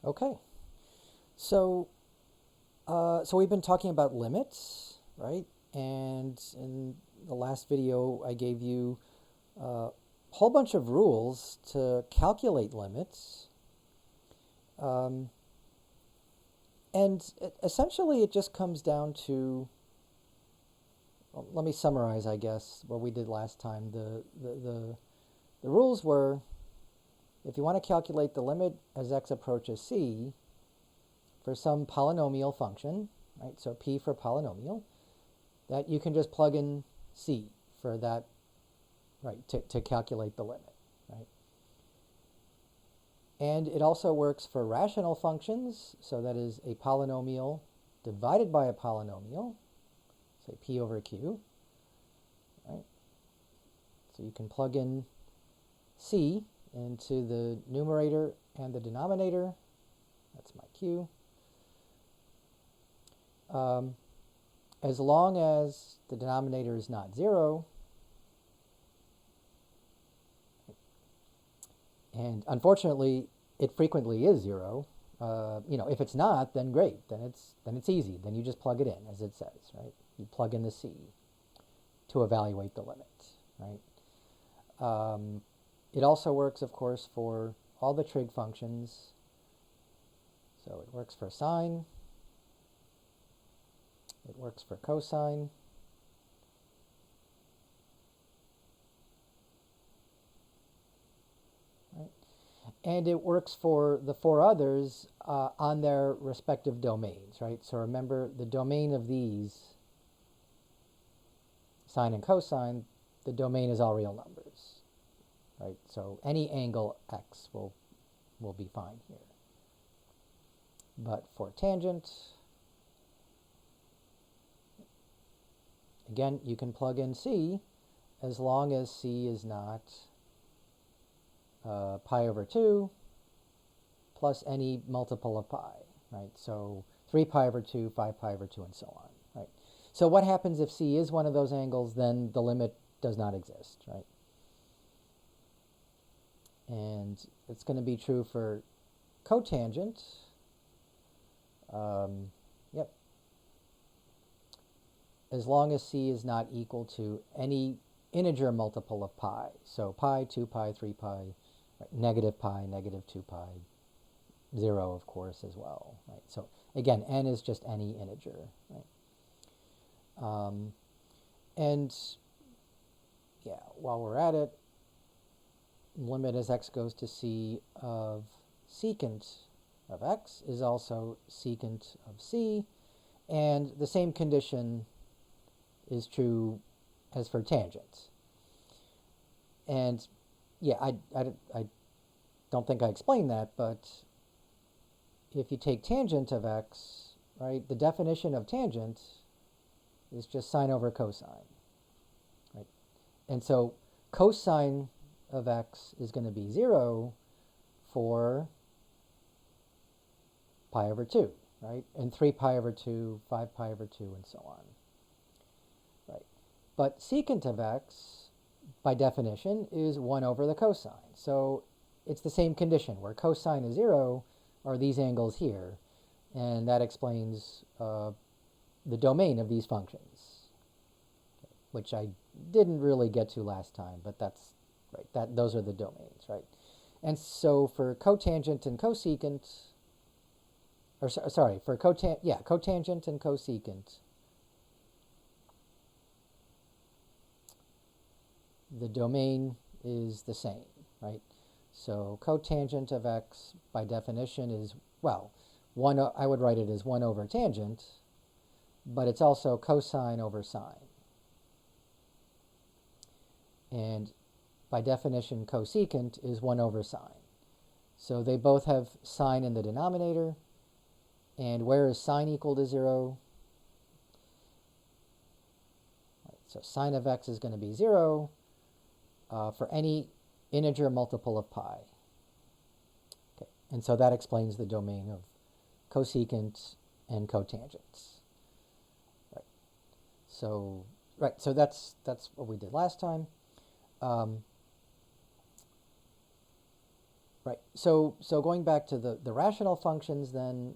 Okay, so so we've been talking about limits, right? And in the last video, I gave you a whole bunch of rules to calculate limits. And essentially, it just comes down to, well, let me summarize, I guess, what we did last time. The rules were, if you want to calculate the limit as x approaches c for some polynomial function, right, so p for polynomial, that you can just plug in c for that, right, to calculate the limit, right? And it also works for rational functions, so that is a polynomial divided by a polynomial, say p over q, right? So you can plug in c into the numerator and the denominator. That's my q. As long as the denominator is not 0, and unfortunately, it frequently is 0. If it's not, then great. Then it's easy. Then you just plug it in, as it says, right? You plug in the c to evaluate the limit, right? It also works, of course, for all the trig functions. So it works for sine. It works for cosine. Right? And it works for the four others on their respective domains, right? So remember, the domain of these, sine and cosine, the domain is all real numbers, right? So any angle x will be fine here. But for tangent, again, you can plug in c as long as c is not pi over 2 plus any multiple of pi, right? So 3 pi over 2, 5 pi over 2, and so on, right? So what happens if c is one of those angles? Then the limit does not exist, right? And it's going to be true for cotangent. Yep. As long as c is not equal to any integer multiple of pi. So pi, 2 pi, 3 pi, right? Negative pi, negative 2 pi, 0, of course, as well, right? So again, n is just any integer, right? And yeah, while we're at it, limit as x goes to c of secant of x is also secant of c, and the same condition is true as for tangent. And yeah, I don't think I explained that, but if you take tangent of x, right, the definition of tangent is just sine over cosine, right? And so cosine of x is going to be 0 for pi over 2, right? And 3 pi over 2, 5 pi over 2, and so on, right? But secant of x, by definition, is 1 over the cosine. So it's the same condition. Where cosine is 0 are these angles here, and that explains the domain of these functions, which I didn't really get to last time, but that's right. Those are the domains, right? And so for cotangent and cosecant, or sorry, for cotangent and cosecant, the domain is the same, right? So cotangent of x, by definition, is, well, I would write it as 1 over tangent, but it's also cosine over sine. And by definition, cosecant is 1 over sine. So they both have sine in the denominator. And where is sine equal to 0? Right, so sine of x is going to be 0 for any integer multiple of pi. Okay, and so that explains the domain of cosecant and cotangents. Right. So that's what we did last time. Right. So going back to the rational functions, then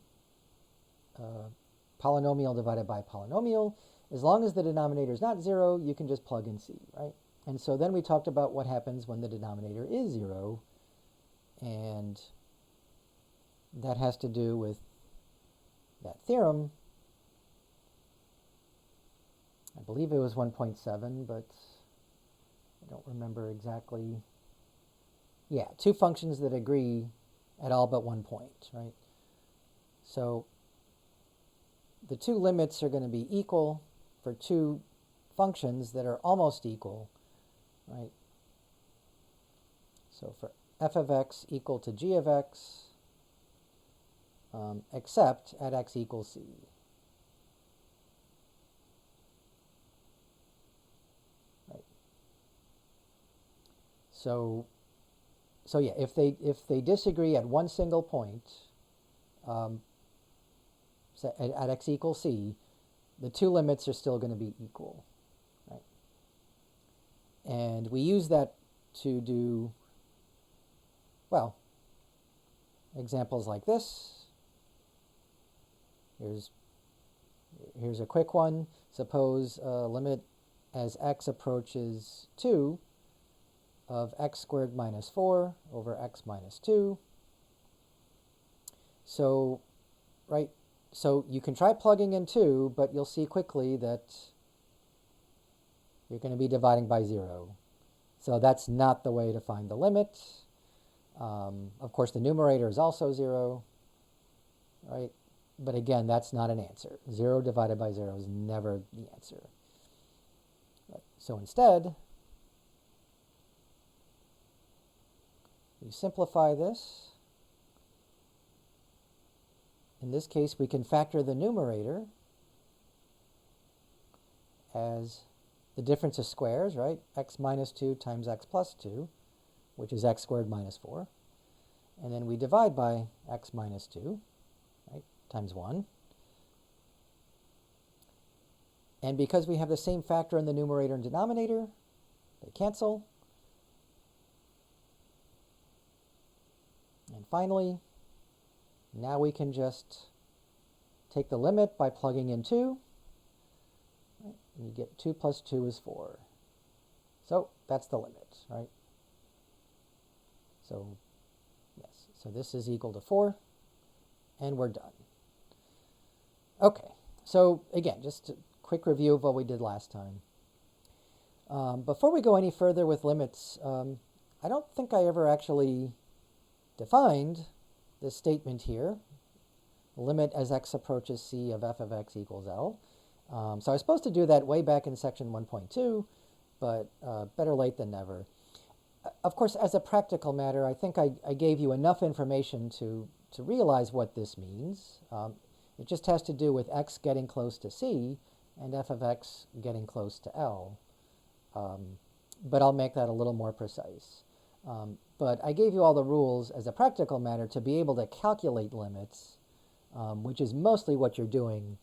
polynomial divided by polynomial, as long as the denominator is not 0, you can just plug in c, right? And so then we talked about what happens when the denominator is 0, and that has to do with that theorem. I believe it was 1.7, but I don't remember exactly. Yeah, two functions that agree at all but one point, right? So the two limits are going to be equal for two functions that are almost equal, right? So for f of x equal to g of x, except at x equals c. Right. So yeah, if they disagree at one single point, so at x equals c, the two limits are still going to be equal, right? And we use that to do, well, examples like this. Here's a quick one. Suppose limit as x approaches 2 of x squared minus 4 over x minus 2. So, right, so you can try plugging in 2, but you'll see quickly that you're going to be dividing by 0. So that's not the way to find the limit. Of course, the numerator is also 0, right? But again, that's not an answer. 0 divided by 0 is never the answer. Right. So instead, we simplify this. In this case, we can factor the numerator as the difference of squares, right? X minus 2 times x plus 2, which is x squared minus 4. And then we divide by x minus 2, right, times 1. And because we have the same factor in the numerator and denominator, they cancel. And finally, now we can just take the limit by plugging in 2. Right? And you get 2 plus 2 is 4. So that's the limit, right? So yes, so this is equal to 4, and we're done. Okay, so again, just a quick review of what we did last time. Before we go any further with limits, I don't think I ever actually defined this statement here, limit as x approaches c of f of x equals L. So I was supposed to do that way back in section 1.2, but better late than never. Of course, as a practical matter, I think I gave you enough information to realize what this means. It just has to do with x getting close to c and f of x getting close to L. But I'll make that a little more precise. But I gave you all the rules as a practical matter to be able to calculate limits, which is mostly what you're doing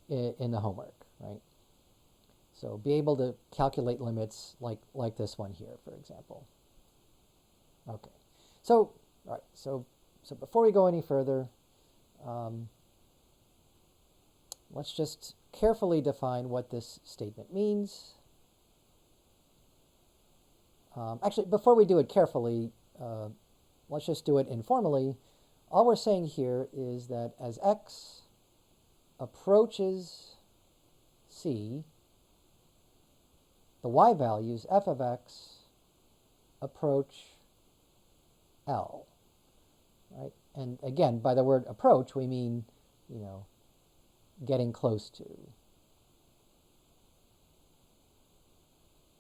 in the homework, right? So be able to calculate limits like this one here, for example. Okay, so all right, so before we go any further, let's just carefully define what this statement means. Actually, before we do it carefully, let's just do it informally. All we're saying here is that as x approaches c, the y values, f of x, approach L, right? And again, by the word approach, we mean, getting close to.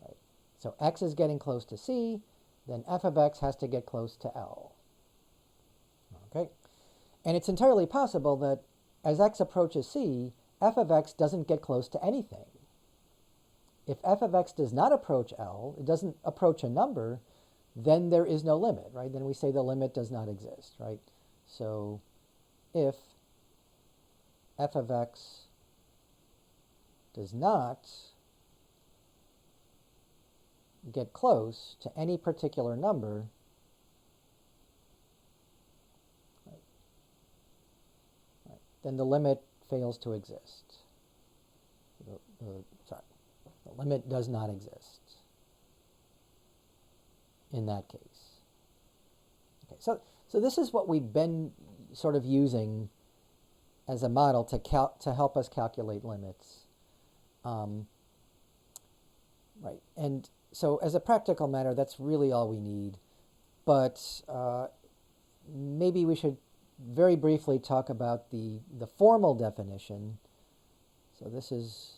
Right? So x is getting close to c, then f of x has to get close to L. Okay? And it's entirely possible that as x approaches c, f of x doesn't get close to anything. If f of x does not approach L, it doesn't approach a number, then there is no limit, right? Then we say the limit does not exist, right? So if f of x does not get close to any particular number, then the limit fails to exist. Sorry, the limit does not exist in that case. Okay, so this is what we've been sort of using as a model to help us calculate limits. Right, and so as a practical matter, that's really all we need. But maybe we should very briefly talk about the formal definition. So this is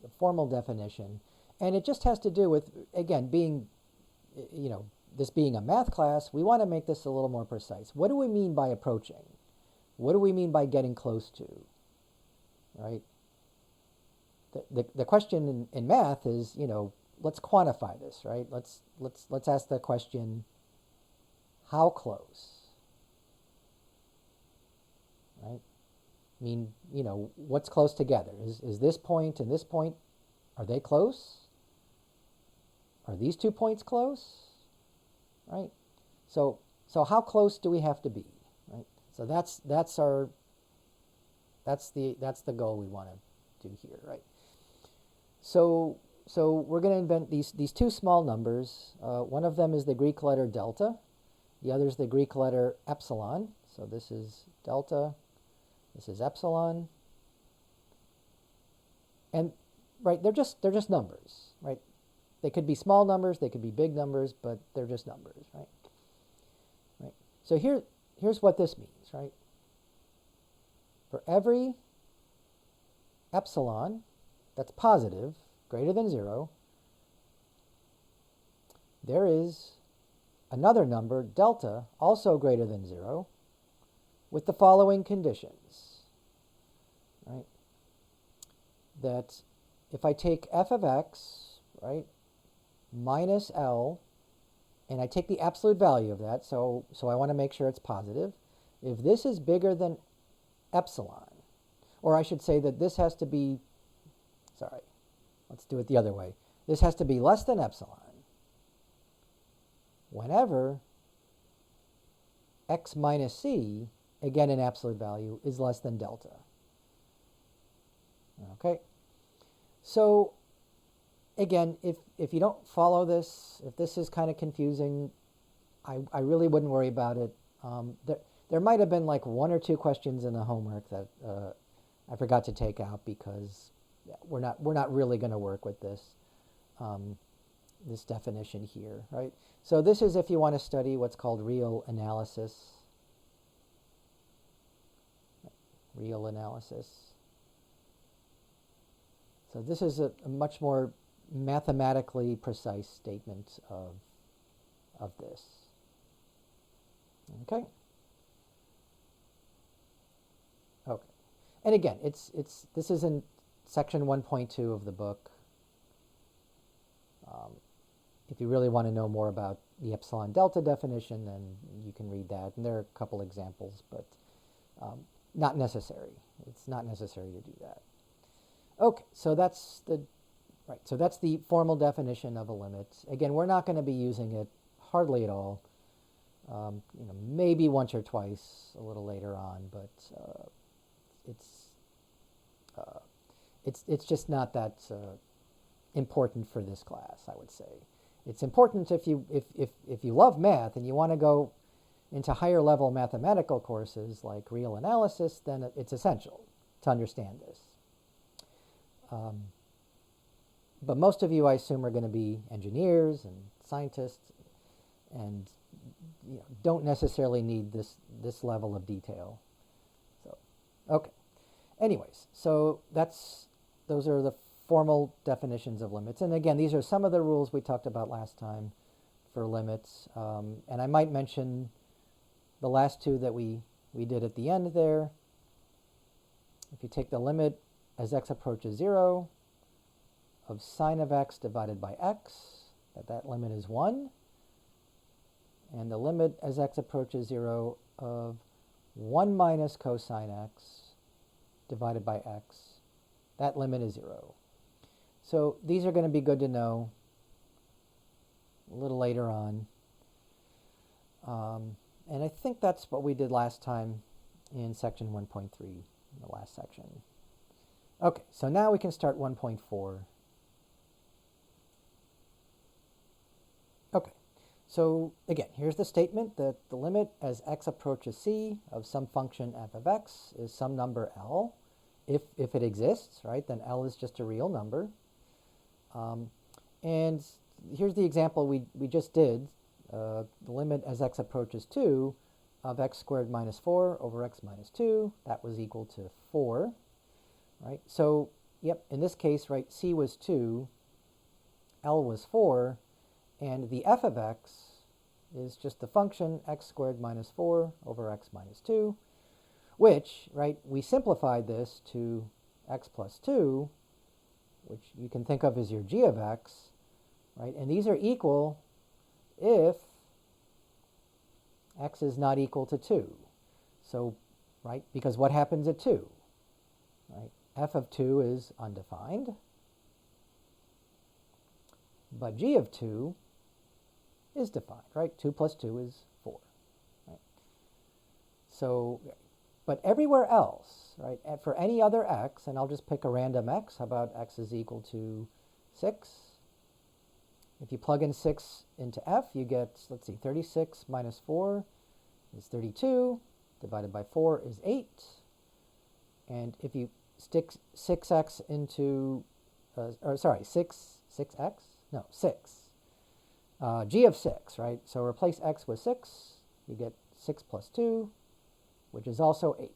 the formal definition. And it just has to do with, again, being, this being a math class, we want to make this a little more precise. What do we mean by approaching? What do we mean by getting close to? Right? The question in math is, let's quantify this, right? Let's ask the question, how close? Right? I mean, what's close together? Is this point and this point, are they close? Are these 2 points close? Right? So how close do we have to be? Right? So that's the goal we want to do here, right? So we're going to invent these two small numbers. One of them is the Greek letter delta. The other is the Greek letter epsilon. So this is delta. This is epsilon. And right, they're just numbers, right? They could be small numbers, they could be big numbers, but they're just numbers, right? Right. So here's what this means, right? For every epsilon that's positive, greater than 0, there is another number, delta, also greater than 0, with the following conditions, right? That if I take f of x, right, minus L, and I take the absolute value of that, so I want to make sure it's positive. If this is bigger than epsilon, or I should say that this has to be, sorry, let's do it the other way. This has to be less than epsilon whenever x minus c, again in absolute value, is less than delta. Okay? So again, if you don't follow this, if this is kind of confusing, I really wouldn't worry about it. There might have been like 1 or 2 questions in the homework that I forgot to take out because we're not really going to work with this this definition here, right? So this is if you want to study what's called real analysis. Real analysis. So this is a much more mathematically precise statement of this. Okay. Okay. And again, this is in section 1.2 of the book. If you really want to know more about the epsilon delta definition, then you can read that. And there are a couple examples, but not necessary. It's not necessary to do that. Okay, so that's the formal definition of a limit. Again, we're not going to be using it hardly at all. Maybe once or twice a little later on, but it's just not that important for this class, I would say. It's important if you love math and you want to go into higher level mathematical courses like real analysis, then it's essential to understand this. But most of you, I assume, are going to be engineers and scientists, and don't necessarily need this level of detail. So, okay. Anyways, so those are the formal definitions of limits. And again, these are some of the rules we talked about last time for limits. And I might mention the last two that we did at the end there. If you take the limit as x approaches 0 of sine of x divided by x, that limit is 1. And the limit as x approaches 0 of 1 minus cosine x divided by x, that limit is 0. So these are going to be good to know a little later on. And I think that's what we did last time in section 1.3, in the last section. Okay, so now we can start 1.4. Okay, so again, here's the statement that the limit as x approaches c of some function f of x is some number L. If it exists, right, then L is just a real number. And here's the example we just did. The limit as x approaches 2 of x squared minus 4 over x minus 2, that was equal to 4, right? So, yep, in this case, right, c was 2, L was 4, and the f of x is just the function x squared minus 4 over x minus 2, which, right, we simplified this to x plus 2, which you can think of as your g of x, right? And these are equal if x is not equal to 2. So, right, because what happens at 2? Right? F of 2 is undefined, but g of 2 is defined, right? 2 plus 2 is 4. Right? So, but everywhere else, right, for any other x, and I'll just pick a random x, how about x is equal to 6? If you plug in 6 into f, you get, let's see, 36 minus 4 is 32, divided by 4 is 8. And if you stick 6x into, 6x? No, 6. G of 6, right? So replace x with 6, you get 6 plus 2, which is also 8.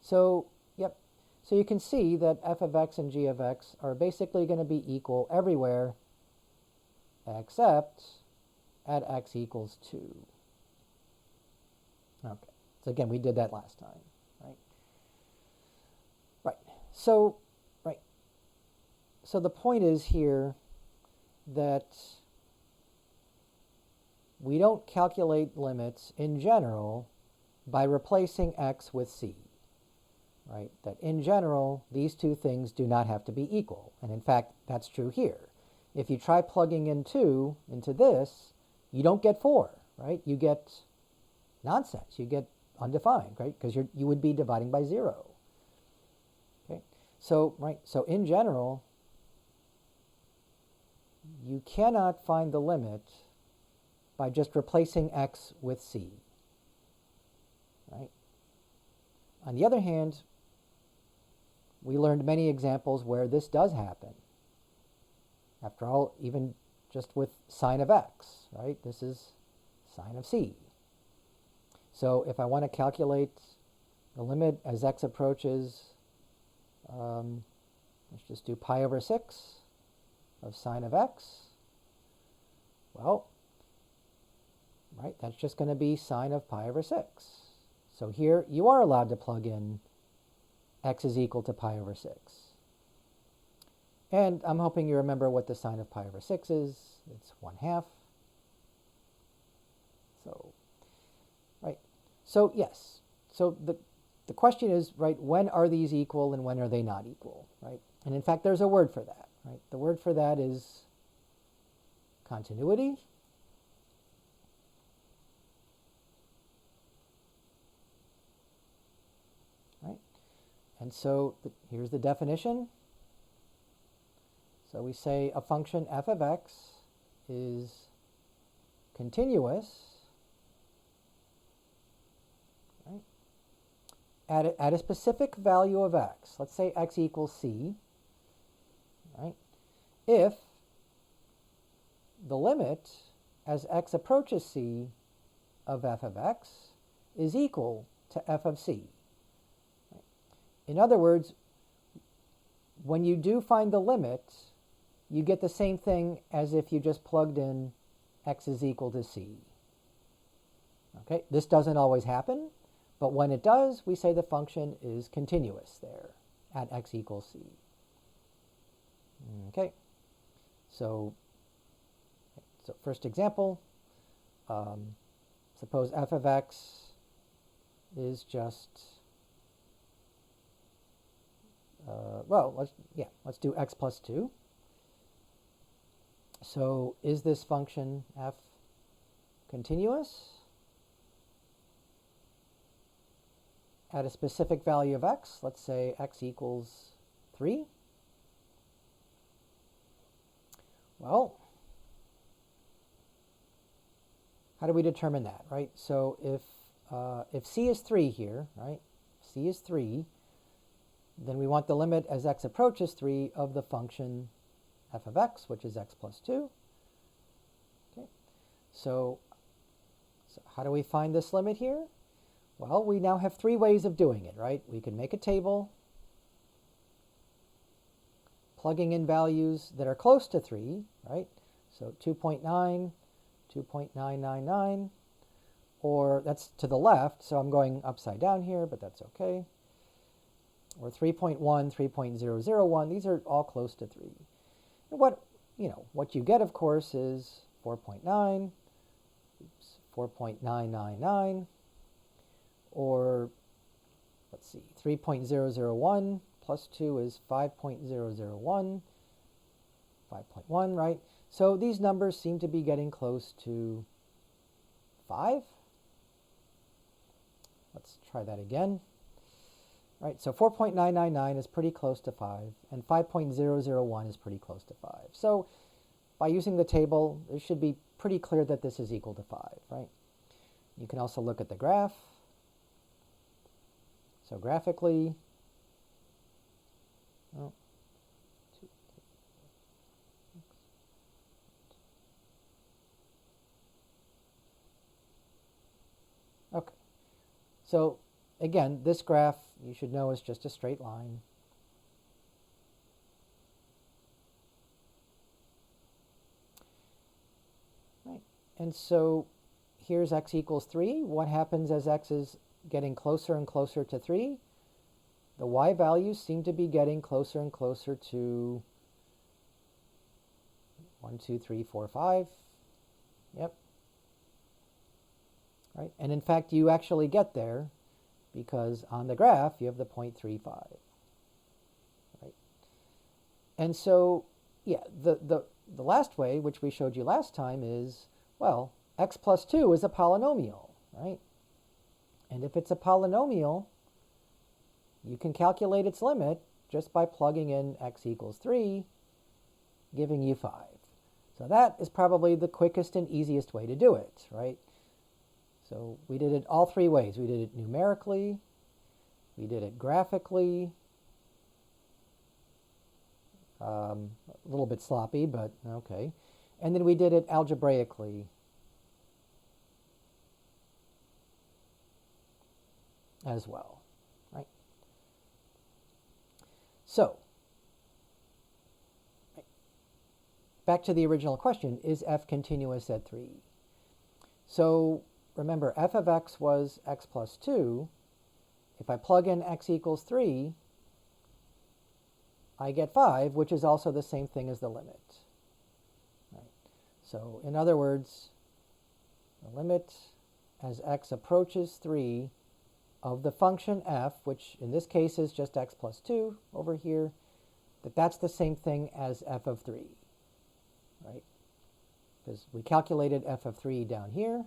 So, yep, so you can see that f of x and g of x are basically going to be equal everywhere except at x equals 2. Okay, so again, we did that last time, right? Right, so, so the point is here that we don't calculate limits in general by replacing x with c, right? That in general, these two things do not have to be equal. And in fact, that's true here. If you try plugging in 2 into this, you don't get 4, right? You get nonsense. You get undefined, right? Because you would be dividing by 0. Okay, so, right, so in general, you cannot find the limit by just replacing x with c, right? On the other hand, we learned many examples where this does happen. After all, even just with sine of x, right? This is sine of c. So if I want to calculate the limit as x approaches, let's just do pi over 6 of sine of x. Well, right, that's just going to be sine of pi over 6. So here you are allowed to plug in x is equal to pi over 6. And I'm hoping you remember what the sine of pi over 6 is. It's 1/2. So, right. So, yes. So the question is, right, when are these equal and when are they not equal, right? And in fact, there's a word for that, right? The word for that is continuity. Right? And so here's the definition. So we say a function f of x is continuous, right, at a specific value of x. Let's say x equals c, right, if the limit as x approaches c of f of x is equal to f of c. Right? In other words, when you do find the limit, you get the same thing as if you just plugged in x is equal to c. Okay, this doesn't always happen, but when it does, we say the function is continuous there at x equals c. Okay, so first example, suppose f of x is just, let's do x plus 2. So is this function f continuous? at a specific value of x, let's say x equals 3. Well, how do we determine that, right? So if c is 3 here, right, c is 3, then we want the limit as x approaches 3 of the function f of x, which is x plus 2. Okay. So how do we find this limit here? Well, we now have 3 ways of doing it, right? We can make a table, plugging in values that are close to 3, right? So 2.9, 2.999, or that's to the left, so I'm going upside down here, but that's okay. Or 3.1, 3.001, these are all close to 3. And what you get, of course, is 4.9, 4.999, or let's see, 3.001 plus 2 is 5.001, 5.1, right? So these numbers seem to be getting close to 5. Let's try that again. Right, so 4.999 is pretty close to 5, and 5.001 is pretty close to 5. So by using the table, it should be pretty clear that this is equal to 5, right? You can also look at the graph. So graphically, okay. So again, this graph, you should know, is just a straight line. Right. And so here's x equals 3. What happens as x is getting closer and closer to 3? The y values seem to be getting closer and closer to 1, 2, 3, 4, 5. Yep. Right. And in fact, you actually get there, because on the graph you have the 0.35, right? And so, yeah, the last way, which we showed you last time, is, well, x plus 2 is a polynomial, right? And if it's a polynomial, you can calculate its limit just by plugging in x equals 3, giving you 5. So that is probably the quickest and easiest way to do it, right? So we did it all 3 ways. We did it numerically, we did it graphically, a little bit sloppy, but okay. And then we did it algebraically as well, right? So, back to the original question, is f continuous at 3? So remember, f of x was x plus 2. If I plug in x equals 3, I get 5, which is also the same thing as the limit. Right. So in other words, the limit as x approaches 3 of the function f, which in this case is just x plus 2 over here, that's the same thing as f of 3. Right? Because we calculated f of 3 down here.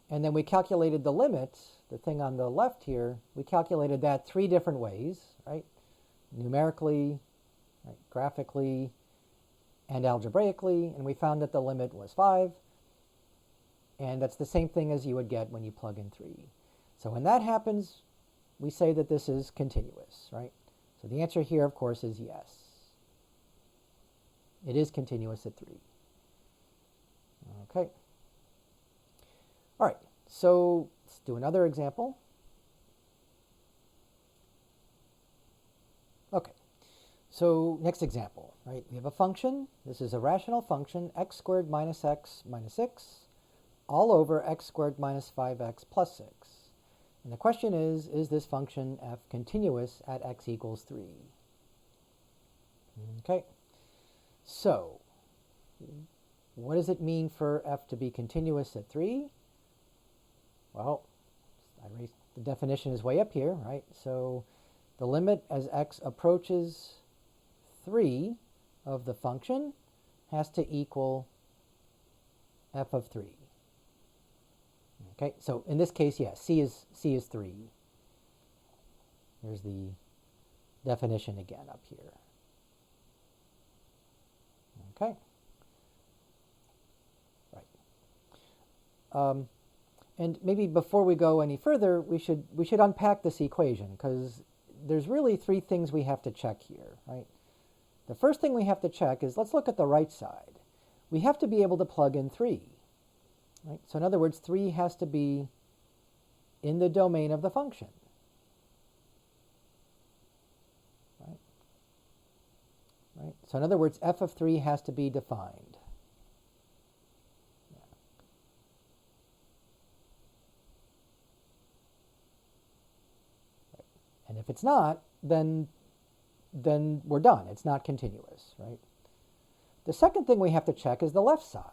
And then we calculated the limit, the thing on the left here, we calculated that 3 different ways, right? Numerically, right, graphically, and algebraically, and we found that the limit was 5. And that's the same thing as you would get when you plug in 3. So when that happens, we say that this is continuous, right? So the answer here, of course, is yes. It is continuous at 3. Okay. All right, so let's do another example. Okay, so next example, right? We have a function. This is a rational function, x squared minus x minus 6, all over x squared minus 5x plus 6. And the question is this function f continuous at x equals 3? Okay, so what does it mean for f to be continuous at 3? Well, the definition is way up here, right? So the limit as x approaches 3 of the function has to equal f of 3. Okay, so in this case, yes, C is 3. Here's the definition again up here. Okay. Right. And maybe before we go any further, we should unpack this equation, because there's really 3 things we have to check here, right? The first thing we have to check is, let's look at the right side. We have to be able to plug in 3. Right? So in other words, 3 has to be in the domain of the function. Right? Right? So in other words, f of 3 has to be defined. And if it's not, then we're done. It's not continuous, right? The second thing we have to check is the left side.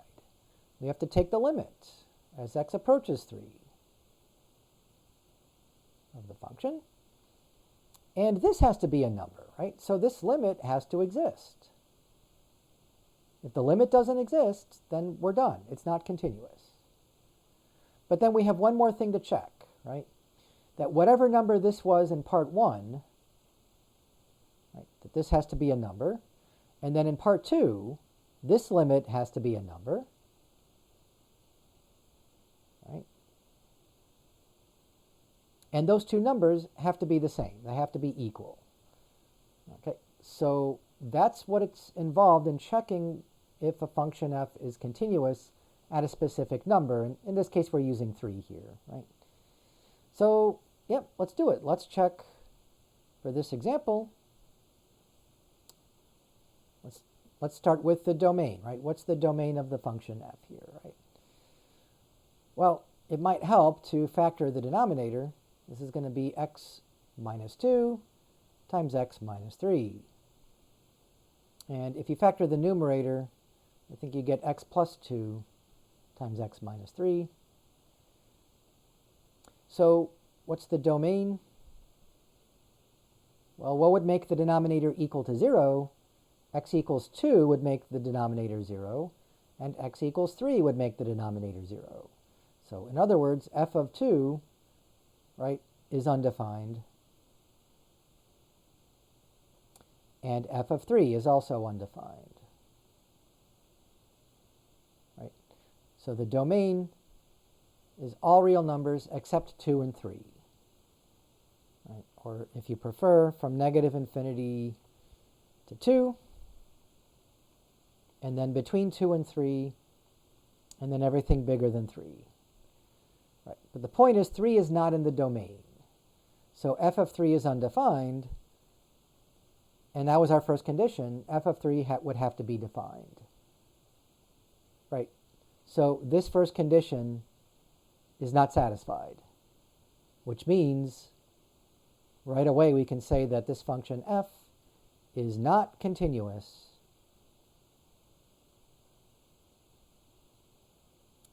We have to take the limit as x approaches 3 of the function. And this has to be a number, right? So this limit has to exist. If the limit doesn't exist, then we're done. It's not continuous. But then we have one more thing to check, right? That whatever number this was in part 1, right, that this has to be a number. And then in part 2, this limit has to be a number. Right? And those 2 numbers have to be the same. They have to be equal. Okay, so that's what it's involved in checking if a function f is continuous at a specific number. And in this case, we're using 3 here, right? So, yep, let's do it. Let's check for this example. Let's start with the domain, right? What's the domain of the function f here, right? Well, it might help to factor the denominator. This is going to be x minus 2 times x minus 3. And if you factor the numerator, I think you get x plus 2 times x minus 3. So what's the domain? Well, what would make the denominator equal to 0? X equals 2 would make the denominator 0, and x equals 3 would make the denominator 0. So in other words, f of 2, right, is undefined, and f of 3 is also undefined. Right? So the domain is all real numbers except 2 and 3. Right? Or if you prefer, from negative infinity to 2, and then between 2 and 3, and then everything bigger than 3. Right. But the point is 3 is not in the domain. So f of 3 is undefined, and that was our first condition. F of 3 would have to be defined. Right. So this first condition is not satisfied, which means right away we can say that this function f is not continuous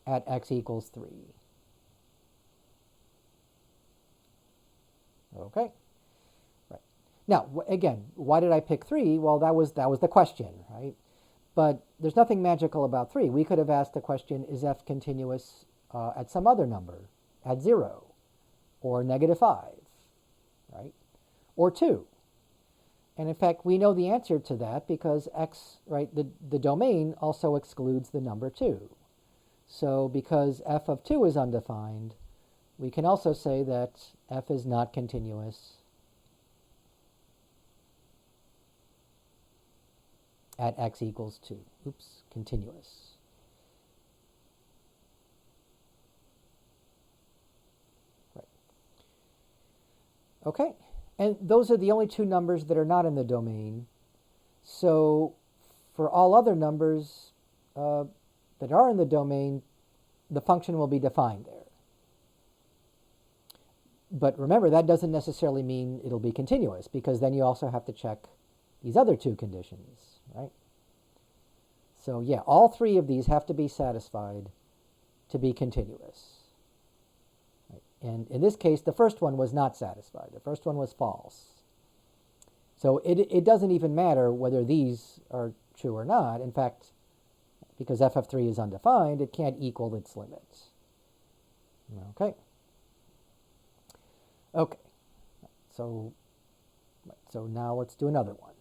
at x equals 3. Okay. Right. Now, again, why did I pick 3? Well, that was the question, right? But there's nothing magical about 3. We could have asked the question, is f continuous at some other number, at 0, or negative 5, right? Or 2. And in fact, we know the answer to that because x, right, the domain also excludes the number 2. So because f of 2 is undefined, we can also say that f is not continuous at x equals 2. Oops, continuous. Right. Okay, and those are the only 2 numbers that are not in the domain. So for all other numbers that are in the domain, the function will be defined there. But remember, that doesn't necessarily mean it'll be continuous, because then you also have to check these other 2 conditions, right? So yeah, all 3 of these have to be satisfied to be continuous. Right? And in this case, the first one was not satisfied. The first one was false. So it doesn't even matter whether these are true or not. In fact, because f of 3 is undefined, it can't equal its limits. Okay. Okay. So now let's do another one.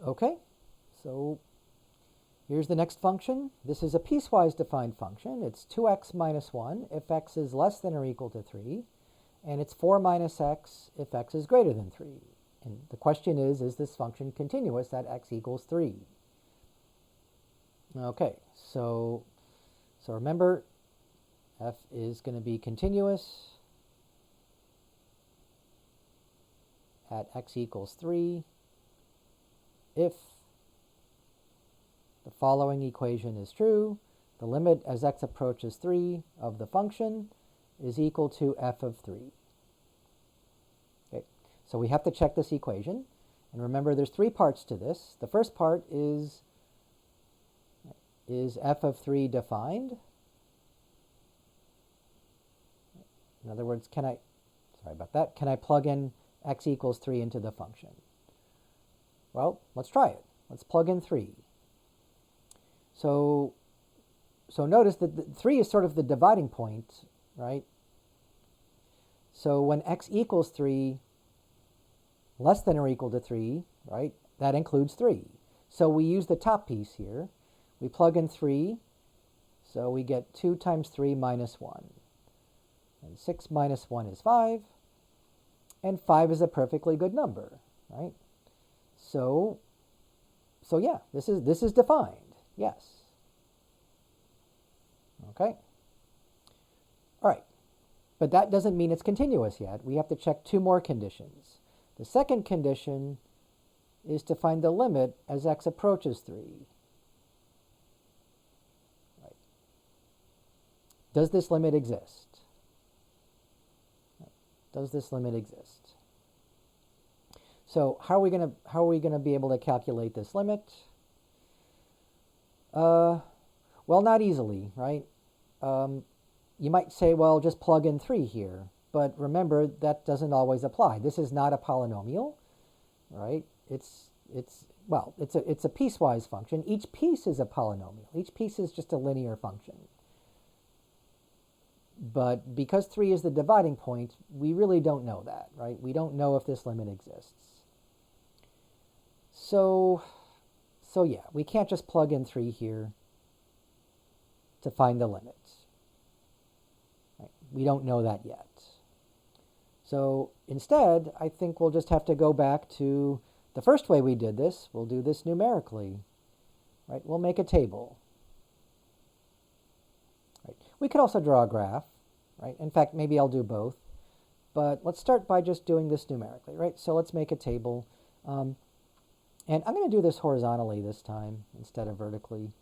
Okay. So here's the next function. This is a piecewise defined function. It's 2x minus 1 if x is less than or equal to 3. And it's 4 minus x if x is greater than 3. And the question is this function continuous at x equals 3? Okay, so remember, f is going to be continuous at x equals 3 if the following equation is true. The limit as x approaches 3 of the function is equal to f of 3. Okay, so we have to check this equation. And remember, there's 3 parts to this. The first part is f of 3 defined? In other words, can I plug in x equals 3 into the function? Well, let's try it. Let's plug in 3. So notice that 3 is sort of the dividing point, right? So when x equals 3, less than or equal to 3, right, that includes 3. So we use the top piece here. We plug in 3, so we get 2 times 3 minus 1. And 6 minus 1 is 5. And 5 is a perfectly good number, right? So yeah, this is defined, yes. Okay. All right. But that doesn't mean it's continuous yet. We have to check 2 more conditions. The second condition is to find the limit as x approaches 3. Right. Does this limit exist? Does this limit exist? So how are we going to be able to calculate this limit? Well, not easily, right? You might say, well, just plug in 3 here. But remember, that doesn't always apply. This is not a polynomial, right? It's a piecewise function. Each piece is a polynomial. Each piece is just a linear function. But because 3 is the dividing point, we really don't know that, right? We don't know if this limit exists. So yeah, we can't just plug in 3 here to find the limit. Right? We don't know that yet. So instead, I think we'll just have to go back to the first way we did this. We'll do this numerically. Right? We'll make a table. Right? We could also draw a graph. Right? In fact, maybe I'll do both. But let's start by just doing this numerically. Right? So let's make a table. And I'm going to do this horizontally this time instead of vertically.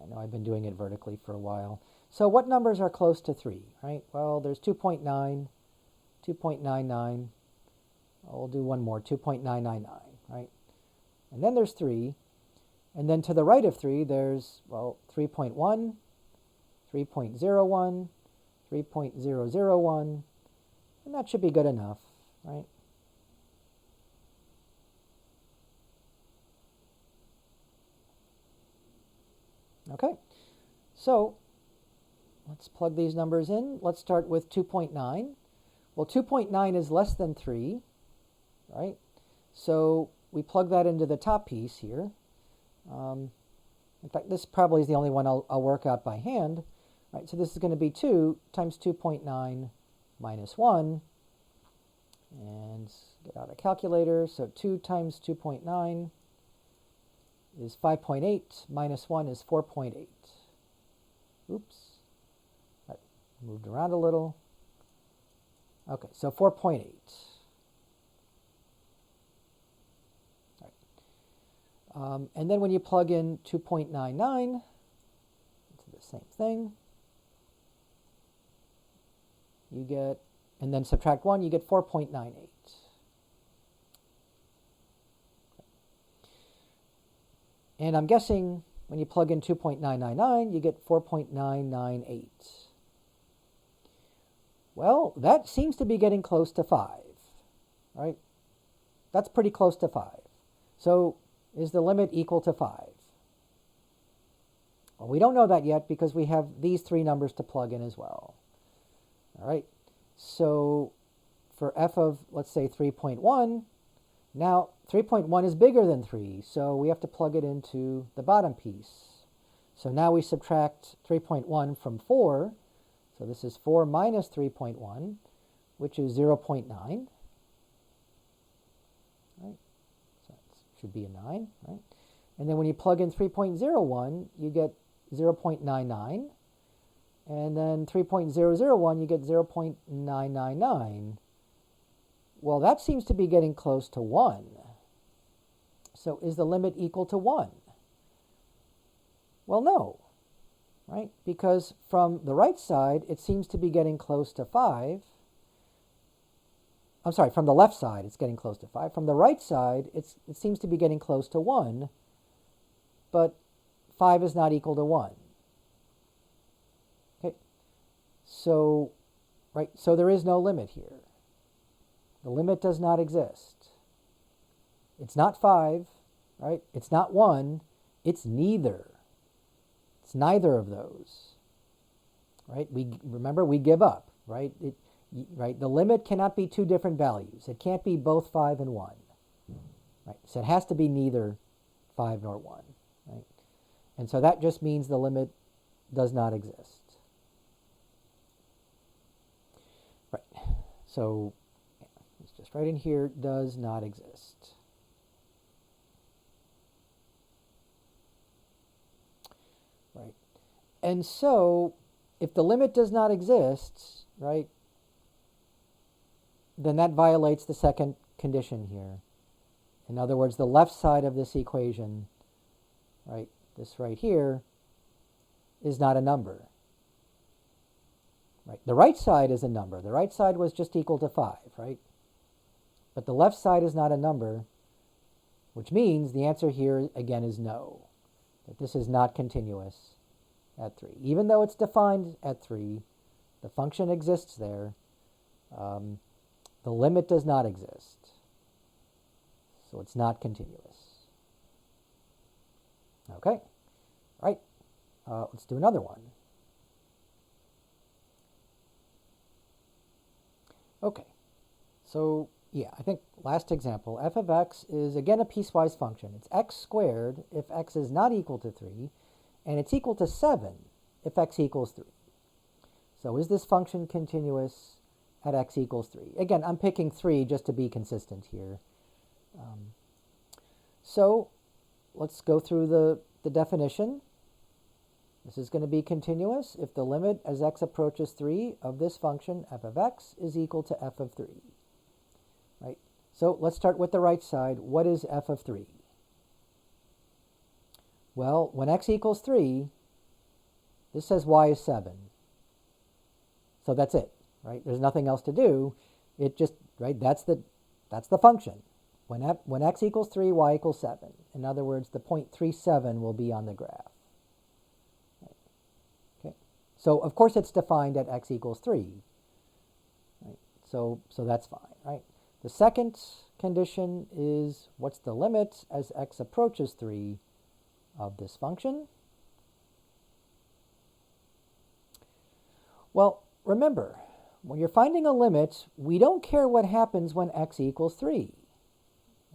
I know I've been doing it vertically for a while. So what numbers are close to 3, right? Well, there's 2.9, 2.99. I'll do one more, 2.999, right? And then there's 3. And then to the right of 3, there's, well, 3.1, 3.01, 3.001. And that should be good enough, right? Okay, so let's plug these numbers in. Let's start with 2.9. Well, 2.9 is less than 3, right? So we plug that into the top piece here. In fact, this probably is the only one I'll work out by hand. Right, so this is going to be 2 times 2.9 minus 1. And get out a calculator. So 2 times 2.9 is 5.8, minus 1 is 4.8. Oops. Right, moved around a little. Okay, so 4.8. Right. And then when you plug in 2.99, it's the same thing. You get, and then subtract 1, you get 4.98. And I'm guessing when you plug in 2.999, you get 4.998. Well, that seems to be getting close to 5, right? That's pretty close to 5. So is the limit equal to 5? Well, we don't know that yet because we have these three numbers to plug in as well. All right, so for f of, let's say, 3.1, now 3.1 is bigger than 3, so we have to plug it into the bottom piece. So now we subtract 3.1 from 4, so this is 4 minus 3.1, which is 0.9. Right? So it should be a 9, right? And then when you plug in 3.01, you get 0.99. And then 3.001, you get 0.999. Well, that seems to be getting close to 1. So is the limit equal to 1? Well, no, right? Because from the right side, it seems to be getting close to 5. I'm sorry, from the left side, it's getting close to 5. From the right side, it seems to be getting close to 1, but 5 is not equal to 1. Okay, so, right, so there is no limit here. The limit does not exist. It's not 5, right? It's not 1. It's neither. It's neither of those, right? Remember, we give up, right? Right? The limit cannot be two different values. It can't be both 5 and 1, right? So it has to be neither 5 nor 1, right? And so that just means the limit does not exist. Right. So it's just right in here, does not exist. Right. And so if the limit does not exist, right, then that violates the second condition here. In other words, the left side of this equation, right, this right here, is not a number. Right. The right side is a number. The right side was just equal to 5, right? But the left side is not a number, which means the answer here again is no. That this is not continuous at 3. Even though it's defined at 3, the function exists there. The limit does not exist. So it's not continuous. Okay, right. Let's do another one. Okay, so yeah, I think last example, f of x is again a piecewise function. It's x squared if x is not equal to 3, and it's equal to 7 if x equals 3. So is this function continuous at x equals 3? Again, I'm picking 3 just to be consistent here. So let's go through the definition. This is going to be continuous if the limit as x approaches 3 of this function f of x is equal to f of 3. Right? So let's start with the right side. What is f of 3? Well, when x equals 3, this says y is 7. So that's it, right? There's nothing else to do. It just, right, that's the function. When x equals 3, y equals 7. In other words, the point 37 will be on the graph. Right. Okay. So of course it's defined at x equals 3. Right. So that's fine, right? The second condition is what's the limit as x approaches 3 of this function? Well, remember, when you're finding a limit, we don't care what happens when x equals 3.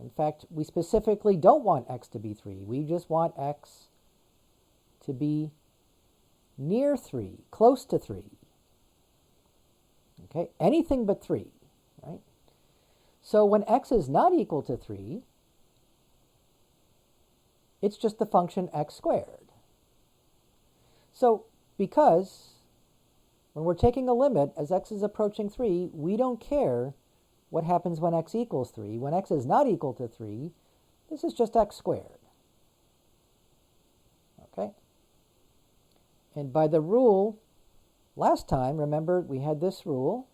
In fact, we specifically don't want x to be 3. We just want x to be near 3, close to 3. Okay, anything but 3, right? So when x is not equal to 3, it's just the function x squared. So because when we're taking a limit as x is approaching 3, we don't care what happens when x equals 3. When x is not equal to 3, this is just x squared. Okay? And by the rule, last time, remember, we had this rule.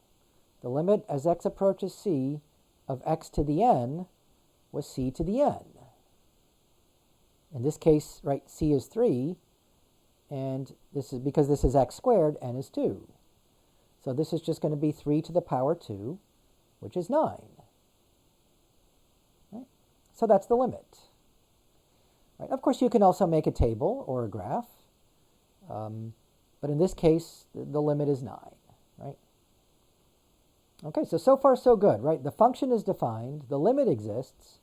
The limit as x approaches c of x to the n was c to the n. In this case, right, c is 3, and this is because this is x squared, n is 2. So this is just going to be 3 to the power 2, which is 9. Right? So that's the limit. Right? Of course, you can also make a table or a graph. But in this case, the limit is 9, right? Okay, so far so good, right? The function is defined, the limit exists,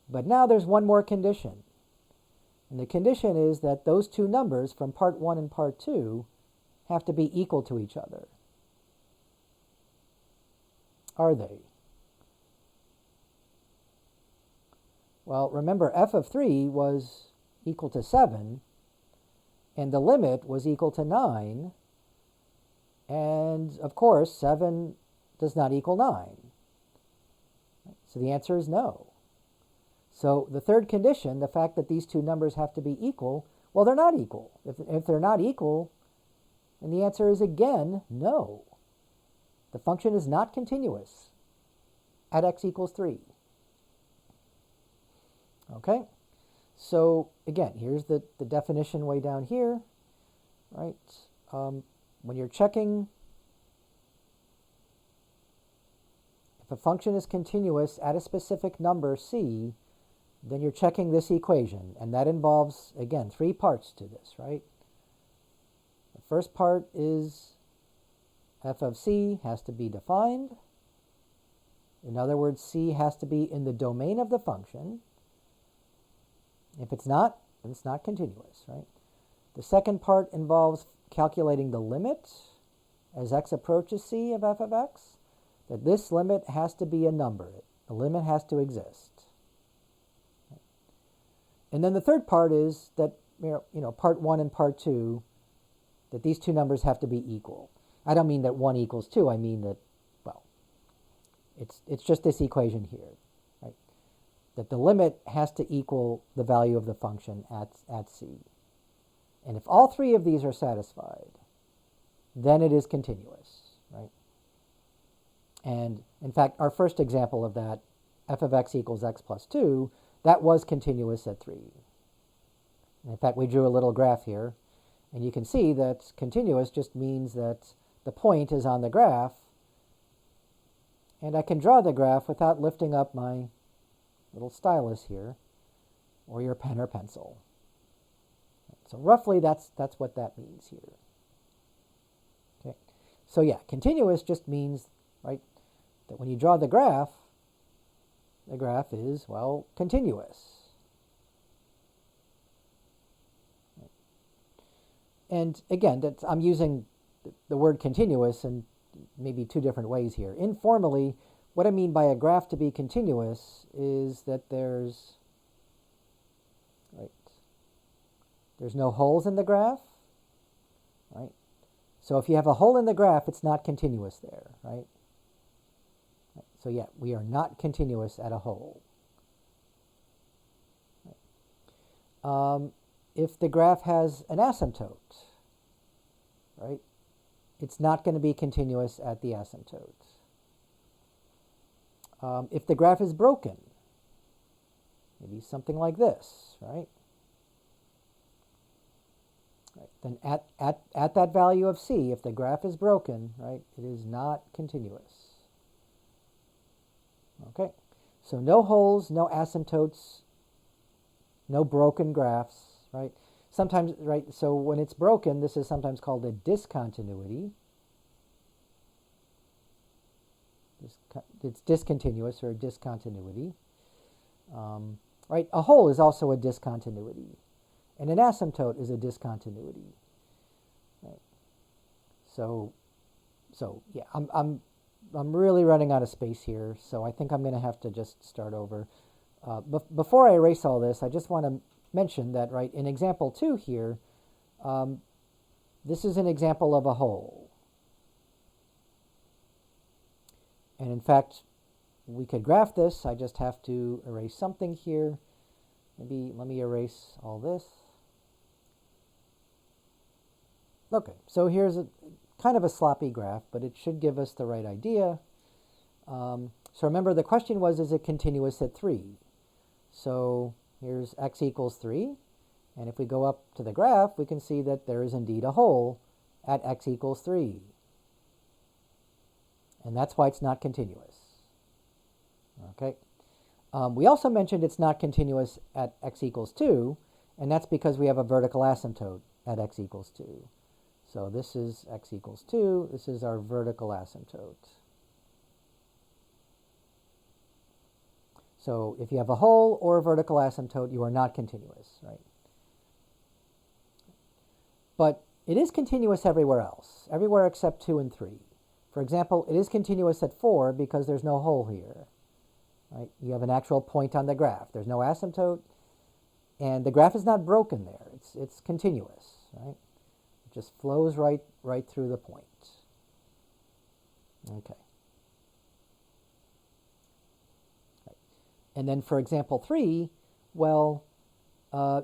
but now there's one more condition. And the condition is that those two numbers from part 1 and part 2 have to be equal to each other. Are they? Well, remember f of 3 was equal to 7, and the limit was equal to 9, and of course 7 does not equal 9. So the answer is no. So the third condition, the fact that these two numbers have to be equal, well, they're not equal. If they're not equal, then the answer is again no. The function is not continuous at x equals 3. Okay, so again, here's the definition way down here, right? When you're checking if a function is continuous at a specific number c, then you're checking this equation, and that involves, again, 3 parts to this, right? The first part is f of c has to be defined. In other words, c has to be in the domain of the function. If it's not, then it's not continuous, right? The second part involves calculating the limit as x approaches c of f of x, that this limit has to be a number. The limit has to exist. And then the third part is that, part 1 and part 2, that these two numbers have to be equal. I don't mean that 1 equals 2. I mean that, well, it's just this equation here, right? That the limit has to equal the value of the function at c. And if all 3 of these are satisfied, then it is continuous, right? And in fact, our first example of that, f of x equals x plus 2, that was continuous at 3. And in fact, we drew a little graph here, and you can see that continuous just means that the point is on the graph, and I can draw the graph without lifting up my little stylus here, or your pen or pencil. So roughly that's what that means here. Okay. So yeah, continuous just means, right, that when you draw the graph is, well, continuous. And again, I'm using the word continuous in maybe 2 different ways here. Informally, what I mean by a graph to be continuous is that there's no holes in the graph, right? So if you have a hole in the graph, it's not continuous there, right? So yeah, we are not continuous at a hole. If the graph has an asymptote, right, it's not going to be continuous at the asymptote. If the graph is broken, maybe something like this, right? Then at that value of c, if the graph is broken, right, it is not continuous. Okay, so no holes, no asymptotes, no broken graphs, right? Sometimes, right, so when it's broken, this is sometimes called a discontinuity. It's discontinuous or a discontinuity. Right, a hole is also a discontinuity, and an asymptote is a discontinuity. Right. So yeah, I'm really running out of space here, so I think I'm going to have to just start over. Before I erase all this, I just want to mention that, right, in example 2 here, this is an example of a hole. And in fact, we could graph this. I just have to erase something here. Maybe let me erase all this. Okay, so here's a kind of a sloppy graph, but it should give us the right idea. So remember, the question was, is it continuous at 3? So here's x equals 3. And if we go up to the graph, we can see that there is indeed a hole at x equals 3. And that's why it's not continuous. Okay. We also mentioned it's not continuous at x equals 2, and that's because we have a vertical asymptote at x equals 2. So this is x equals 2. This is our vertical asymptote. So if you have a hole or a vertical asymptote, you are not continuous, right? But it is continuous everywhere else, everywhere except 2 and 3. For example, it is continuous at 4 because there's no hole here, right? You have an actual point on the graph. There's no asymptote, and the graph is not broken there. It's continuous, right? It just flows right through the point. Okay. Right. And then for example 3, well,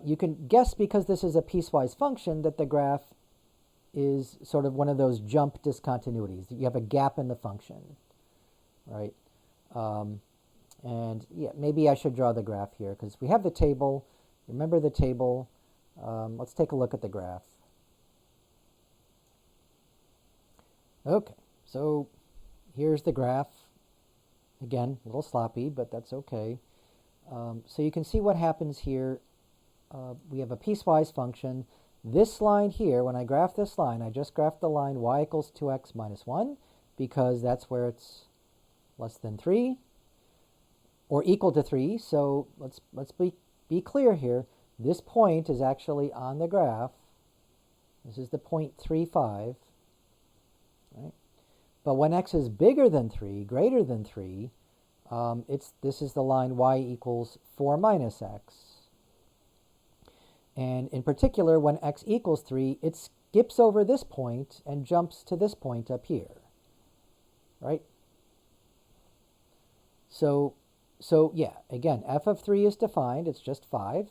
you can guess, because this is a piecewise function, that the graph is sort of one of those jump discontinuities. You have a gap in the function, right? And yeah, maybe I should draw the graph here, because we have the table. Remember the table. Let's take a look at the graph. Okay, so here's the graph. Again, a little sloppy, but that's okay. So you can see what happens here. We have a piecewise function. This line here, when I graph this line, I just graph the line y equals 2x minus 1, because that's where it's less than 3 or equal to 3. So let's be clear here. This point is actually on the graph. This is the point 3,5, right? But when x is bigger than 3, greater than 3, this is the line y equals 4 minus x. And in particular, when x equals 3, it skips over this point and jumps to this point up here, right? So yeah, again, f of 3 is defined. It's just 5,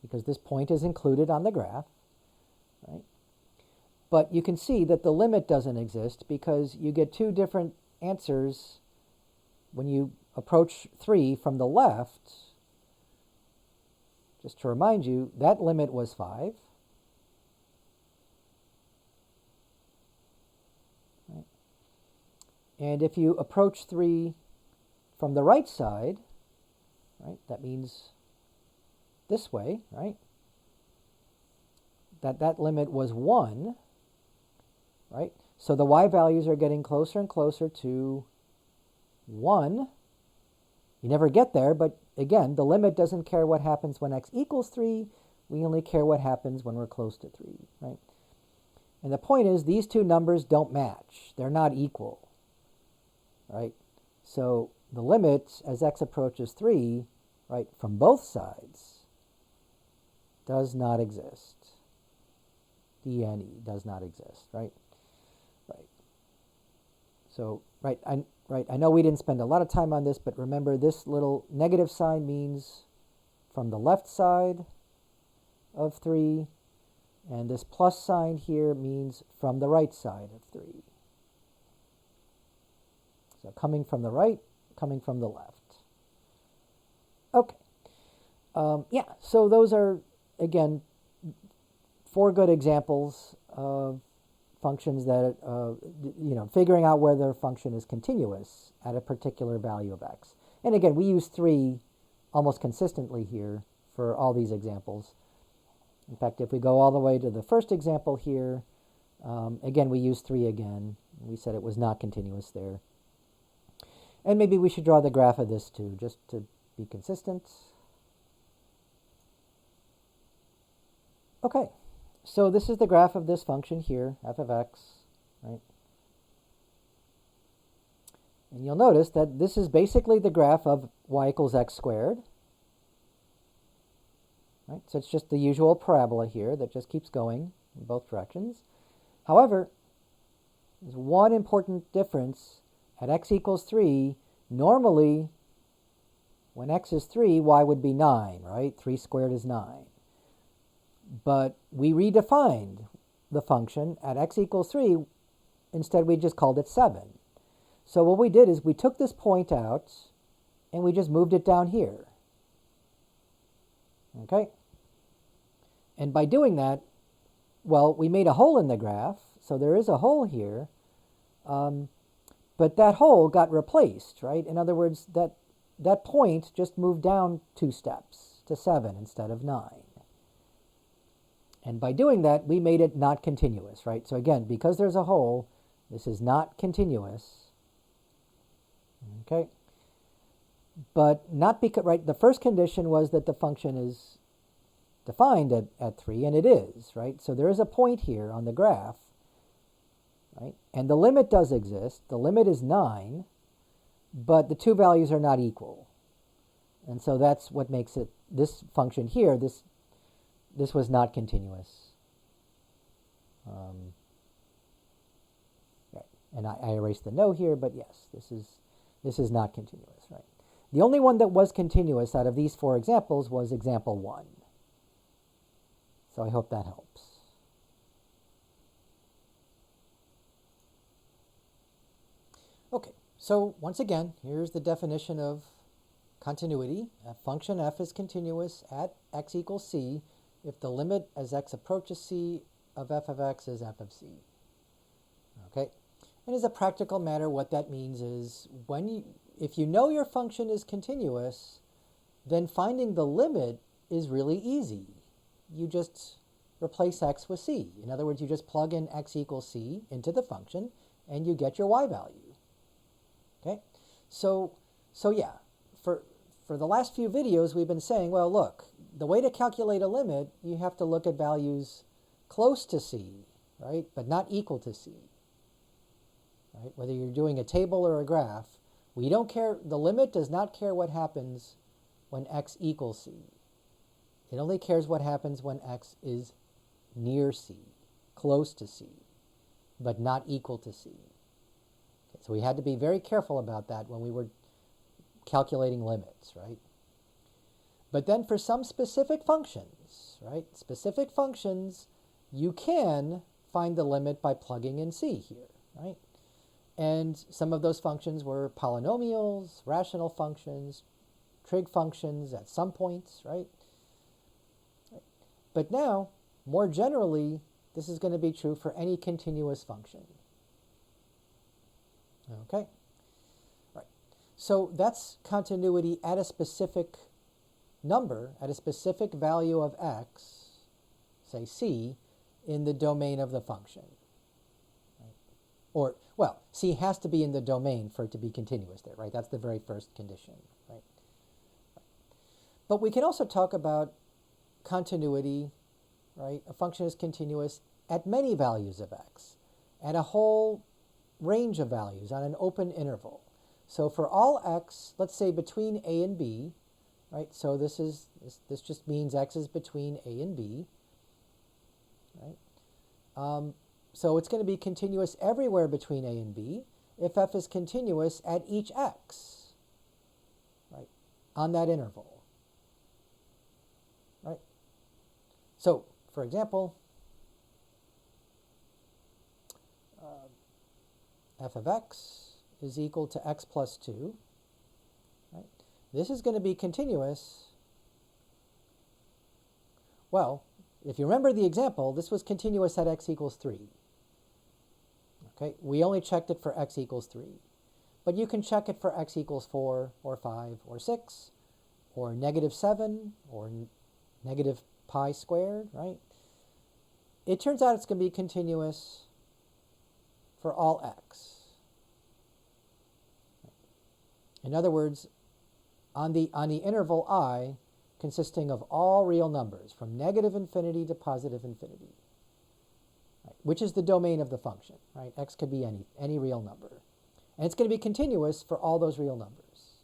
because this point is included on the graph, right? But you can see that the limit doesn't exist, because you get two different answers when you approach 3 from the left. Just to remind you, that limit was 5. Right. And if you approach 3 from the right side, right, that means this way, right? That limit was 1, right? So the y values are getting closer and closer to 1. You never get there, but again, the limit doesn't care what happens when x equals 3. We only care what happens when we're close to 3, right? And the point is, these two numbers don't match. They're not equal, right? So the limit as x approaches 3, right, from both sides does not exist. DNE does not exist, right? Right. So, right, I know we didn't spend a lot of time on this, but remember, this little negative sign means from the left side of 3, and this plus sign here means from the right side of 3. So coming from the right, coming from the left. Okay. Yeah, so those are, again, 4 good examples of functions that, figuring out whether a function is continuous at a particular value of x. And again, we use 3 almost consistently here for all these examples. In fact, if we go all the way to the first example here, again, we use 3 again. We said it was not continuous there. And maybe we should draw the graph of this too, just to be consistent. Okay. So this is the graph of this function here, f of x, right? And you'll notice that this is basically the graph of y equals x squared. Right? So it's just the usual parabola here that just keeps going in both directions. However, there's one important difference. At x equals 3, normally, when x is 3, y would be 9, right? 3 squared is 9. But we redefined the function at x equals 3. Instead, we just called it 7. So what we did is we took this point out and we just moved it down here. Okay? And by doing that, well, we made a hole in the graph. So there is a hole here. But that hole got replaced, right? In other words, that point just moved down 2 steps to 7 instead of 9. And by doing that, we made it not continuous, right? So again, because there's a hole, this is not continuous. Okay? But not because, right, the first condition was that the function is defined at 3, and it is, right? So there is a point here on the graph, right? And the limit does exist. The limit is 9, but the two values are not equal. And so that's what makes it, this function here, this was not continuous. Right. And I erased the no here, but yes, this is not continuous, right? The only one that was continuous out of these 4 examples was example 1. So I hope that helps. Okay, so once again, here's the definition of continuity. A function f is continuous at x equals c if the limit as x approaches c of f of x is f of c. Okay, and as a practical matter, what that means is if you know your function is continuous, then finding the limit is really easy. You just replace x with c. In other words, you just plug in x equals c into the function, and you get your y value. Okay, so yeah, for the last few videos, we've been saying, well, look, the way to calculate a limit, you have to look at values close to c, right, but not equal to c. Right? Whether you're doing a table or a graph, we don't care. The limit does not care what happens when x equals c. It only cares what happens when x is near c, close to c, but not equal to c. Okay, so we had to be very careful about that when we were calculating limits, right? But then for some specific functions, right, specific functions, you can find the limit by plugging in c here, right? And some of those functions were polynomials, rational functions, trig functions at some points, right? But now, more generally, this is going to be true for any continuous function. Okay? Right. So that's continuity at a specific number, at a specific value of x, say c, in the domain of the function. Right? Or, well, c has to be in the domain for it to be continuous there, right? That's the very first condition, right? But we can also talk about continuity, right? A function is continuous at many values of x, at a whole range of values on an open interval. So for all x, let's say between a and b, right? So this just means x is between a and b, right? So it's going to be continuous everywhere between a and b if f is continuous at each x, right? On that interval. So, for example, f of x is equal to x plus 2. Right? This is going to be continuous. Well, if you remember the example, this was continuous at x equals 3. Okay, we only checked it for x equals 3. But you can check it for x equals 4 or 5 or 6 or negative 7 or negative pi squared, right? It turns out it's going to be continuous for all x. In other words, on the interval I, consisting of all real numbers from negative infinity to positive infinity, right, which is the domain of the function, right? X could be any real number. And it's going to be continuous for all those real numbers.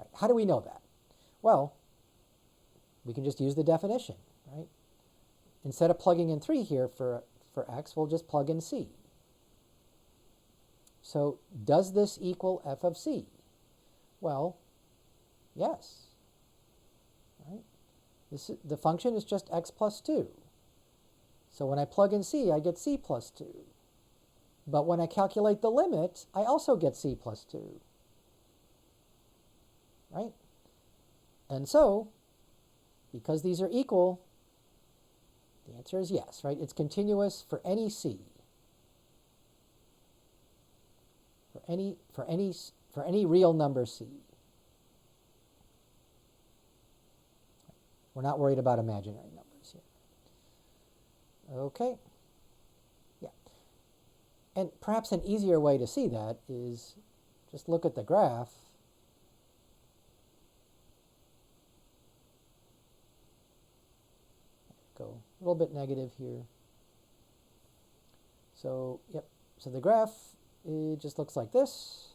Right. How do we know that? Well, we can just use the definition, right? Instead of plugging in 3 here for x, we'll just plug in c. So does this equal f of c? Well, yes. Right? The function is just x plus 2. So when I plug in c, I get c plus 2. But when I calculate the limit, I also get c plus 2. Right? And so, because these are equal, the answer is yes, right? It's continuous for any c. For any real number c. We're not worried about imaginary numbers. Okay. Yeah. And perhaps an easier way to see that is just look at the graph. Go a little bit negative here. So, yep. So the graph, it just looks like this.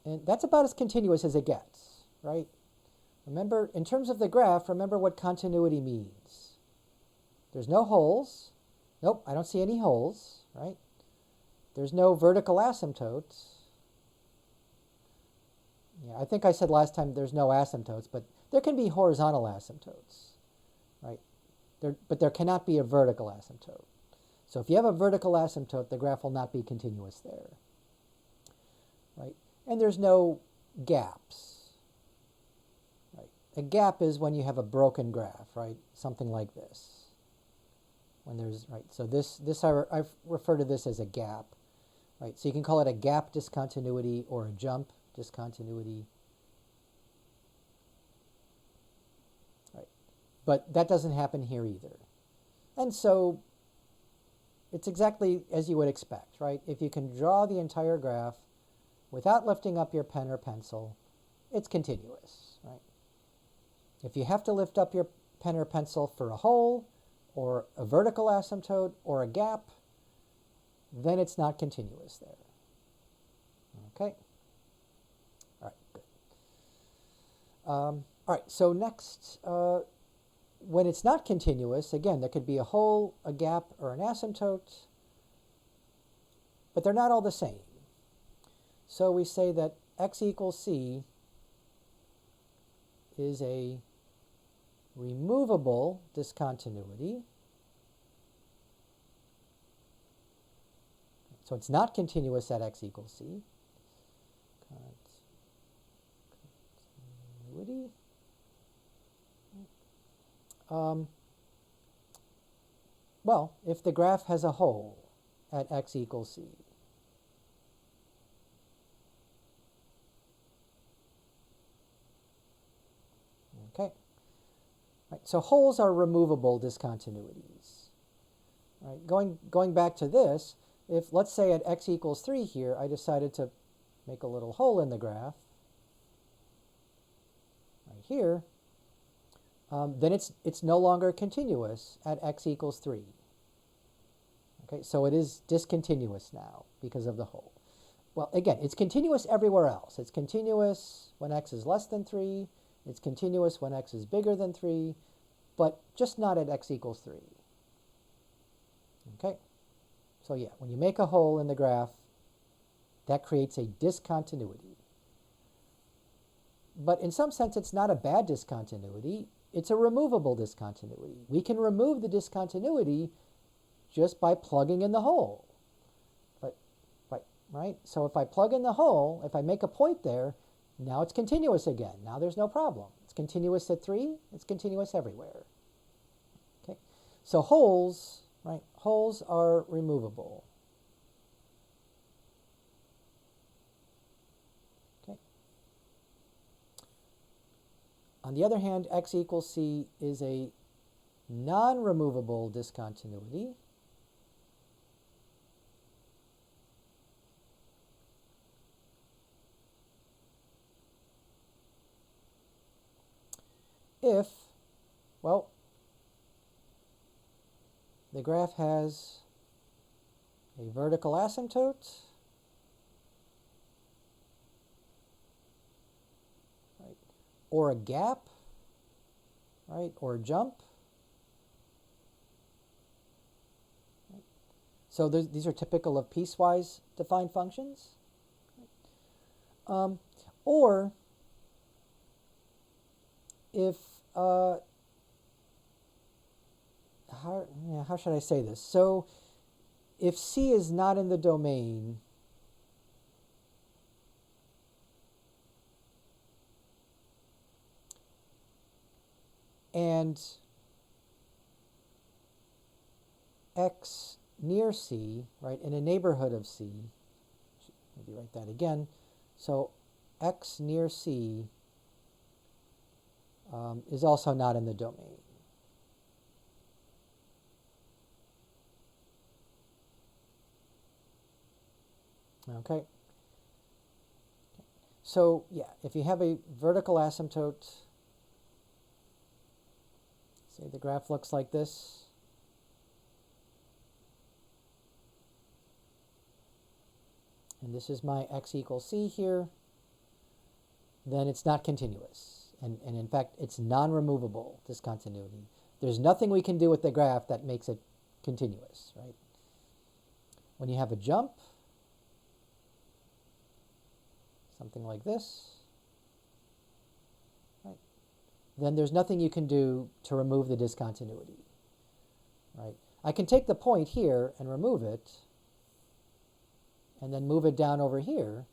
And that's about as continuous as it gets, right? Remember, in terms of the graph, remember what continuity means. There's no holes. Nope, I don't see any holes, right? There's no vertical asymptotes. Yeah, I think I said last time there's no asymptotes, but there can be horizontal asymptotes, right? But there cannot be a vertical asymptote. So if you have a vertical asymptote, the graph will not be continuous there, right? And there's no gaps, right? A gap is when you have a broken graph, right? Something like this. When there's, right, so I refer to this as a gap, right? So you can call it a gap discontinuity or a jump discontinuity, right? But that doesn't happen here either. And so it's exactly as you would expect, right? If you can draw the entire graph without lifting up your pen or pencil, it's continuous, right? If you have to lift up your pen or pencil for a hole or a vertical asymptote or a gap, then it's not continuous there. Okay? All right, good. All right, so next, when it's not continuous, again, there could be a hole, a gap, or an asymptote, but they're not all the same. So we say that x equals c is a removable discontinuity. So it's not continuous at x equals c. Continuity. Well, if the graph has a hole at x equals c. Okay. Right, so holes are removable discontinuities. Right, going back to this, if let's say at x equals 3 here, I decided to make a little hole in the graph, right here, then it's no longer continuous at x equals 3. Okay, so it is discontinuous now because of the hole. Well, again, it's continuous everywhere else. It's continuous when x is less than 3. It's continuous when x is bigger than 3, but just not at x equals 3. Okay? So yeah, when you make a hole in the graph, that creates a discontinuity. But in some sense, it's not a bad discontinuity. It's a removable discontinuity. We can remove the discontinuity just by plugging in the hole. Right? So if I plug in the hole, if I make a point there, now it's continuous again. Now there's no problem. It's continuous at 3. It's continuous everywhere. Okay? So holes, right? Holes are removable. Okay? On the other hand, x equals c is a non-removable discontinuity. If, well, the graph has a vertical asymptote, right, or a gap, right, or a jump. Right. So these are typical of piecewise defined functions. Or if how should I say this? So if C is not in the domain, and x near C, right, in a neighborhood of C, maybe write that again. So x near C is also not in the domain. Okay. So yeah, if you have a vertical asymptote, say the graph looks like this. And this is my x equals C here, then it's not continuous. And in fact, it's non-removable discontinuity. There's nothing we can do with the graph that makes it continuous, right? When you have a jump, something like this, right, then there's nothing you can do to remove the discontinuity, right? I can take the point here and remove it, and then move it down over here,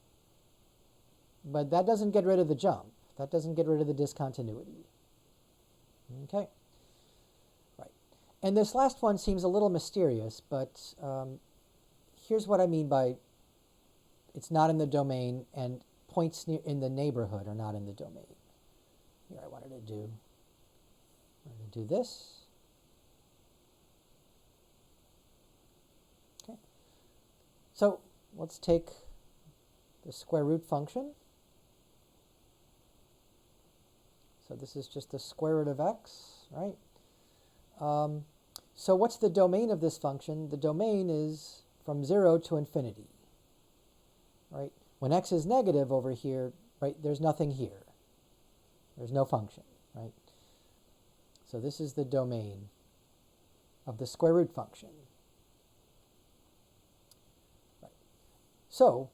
but that doesn't get rid of the jump. That doesn't get rid of the discontinuity. Okay? Right. And this last one seems a little mysterious, but here's what I mean by it's not in the domain and points in the neighborhood are not in the domain. Here I wanted to do this. Okay. So let's take the square root function. So this is just the square root of x, right? So what's the domain of this function? The domain is from 0 to infinity, right? When x is negative over here, right, there's nothing here. There's no function, right? So this is the domain of the square root function. Right. So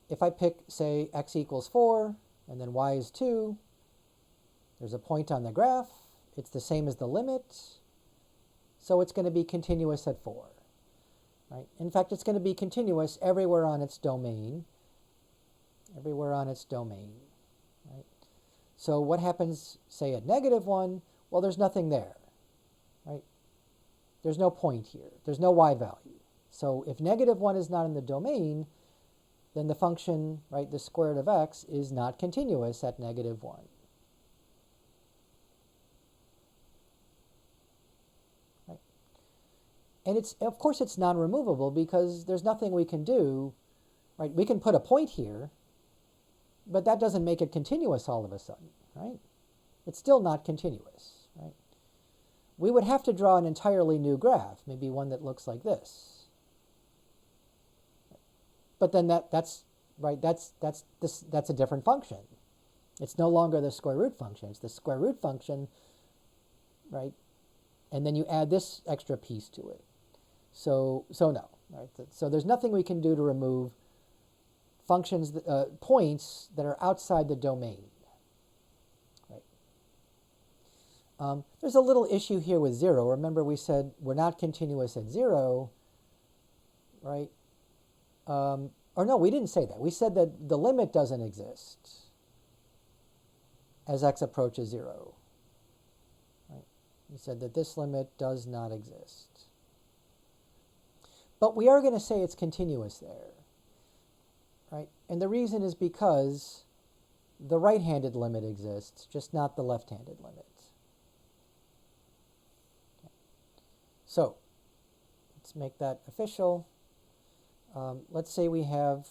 if I pick, say, x equals 4, and then y is 2, there's a point on the graph. It's the same as the limit. So it's going to be continuous at 4. Right? In fact, it's going to be continuous everywhere on its domain. Everywhere on its domain. Right? So what happens, say, at -1? Well, there's nothing there. Right? There's no point here. There's no y value. So if -1 is not in the domain, then the function, right, the square root of x, is not continuous at -1. Right? And it's, of course, it's non-removable because there's nothing we can do. Right? We can put a point here, but that doesn't make it continuous all of a sudden. Right? It's still not continuous. Right? We would have to draw an entirely new graph, maybe one that looks like this. But then that's right. That's a different function. It's no longer the square root function. It's the square root function, right? And then you add this extra piece to it. So no, right? So there's nothing we can do to remove functions, points that are outside the domain. Right? There's a little issue here with 0. Remember, we said we're not continuous at 0, right? Or no, we didn't say that. We said that the limit doesn't exist as x approaches 0. Right? We said that this limit does not exist. But we are going to say it's continuous there. Right? And the reason is because the right-handed limit exists, just not the left-handed limit. Okay. So let's make that official. Let's say we have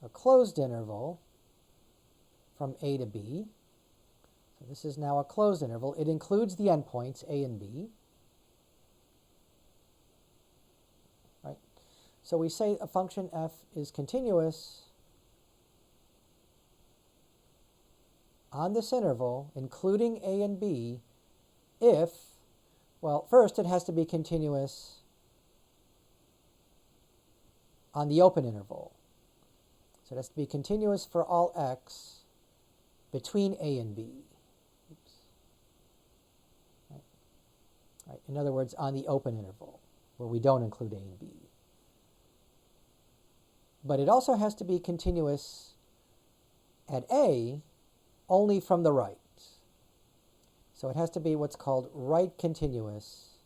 a closed interval from A to B. So this is now a closed interval. It includes the endpoints A and B. Right? So we say a function f is continuous on this interval, including A and B, if, well, first it has to be continuous on the open interval. So it has to be continuous for all x between A and B. Oops. Right. Right. In other words, on the open interval, where we don't include A and B. But it also has to be continuous at A only from the right. So it has to be what's called right continuous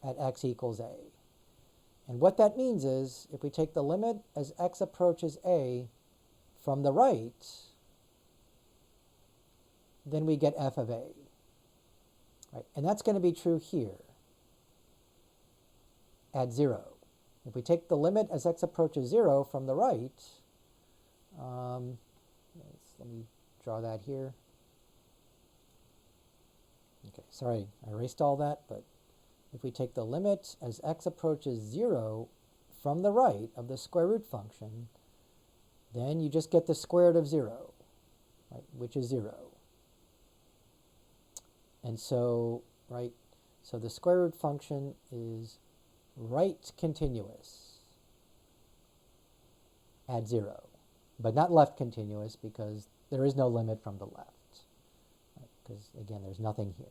at x equals A. And what that means is, if we take the limit as x approaches a from the right, then we get f of a. Right? And that's going to be true here at 0. If we take the limit as x approaches 0 from the right, let me draw that here. Okay, sorry, I erased all that, but if we take the limit as x approaches 0 from the right of the square root function, then you just get the square root of 0, right, which is 0. And so, right, so the square root function is right continuous at 0, but not left continuous because there is no limit from the left, because, right, again, there's nothing here.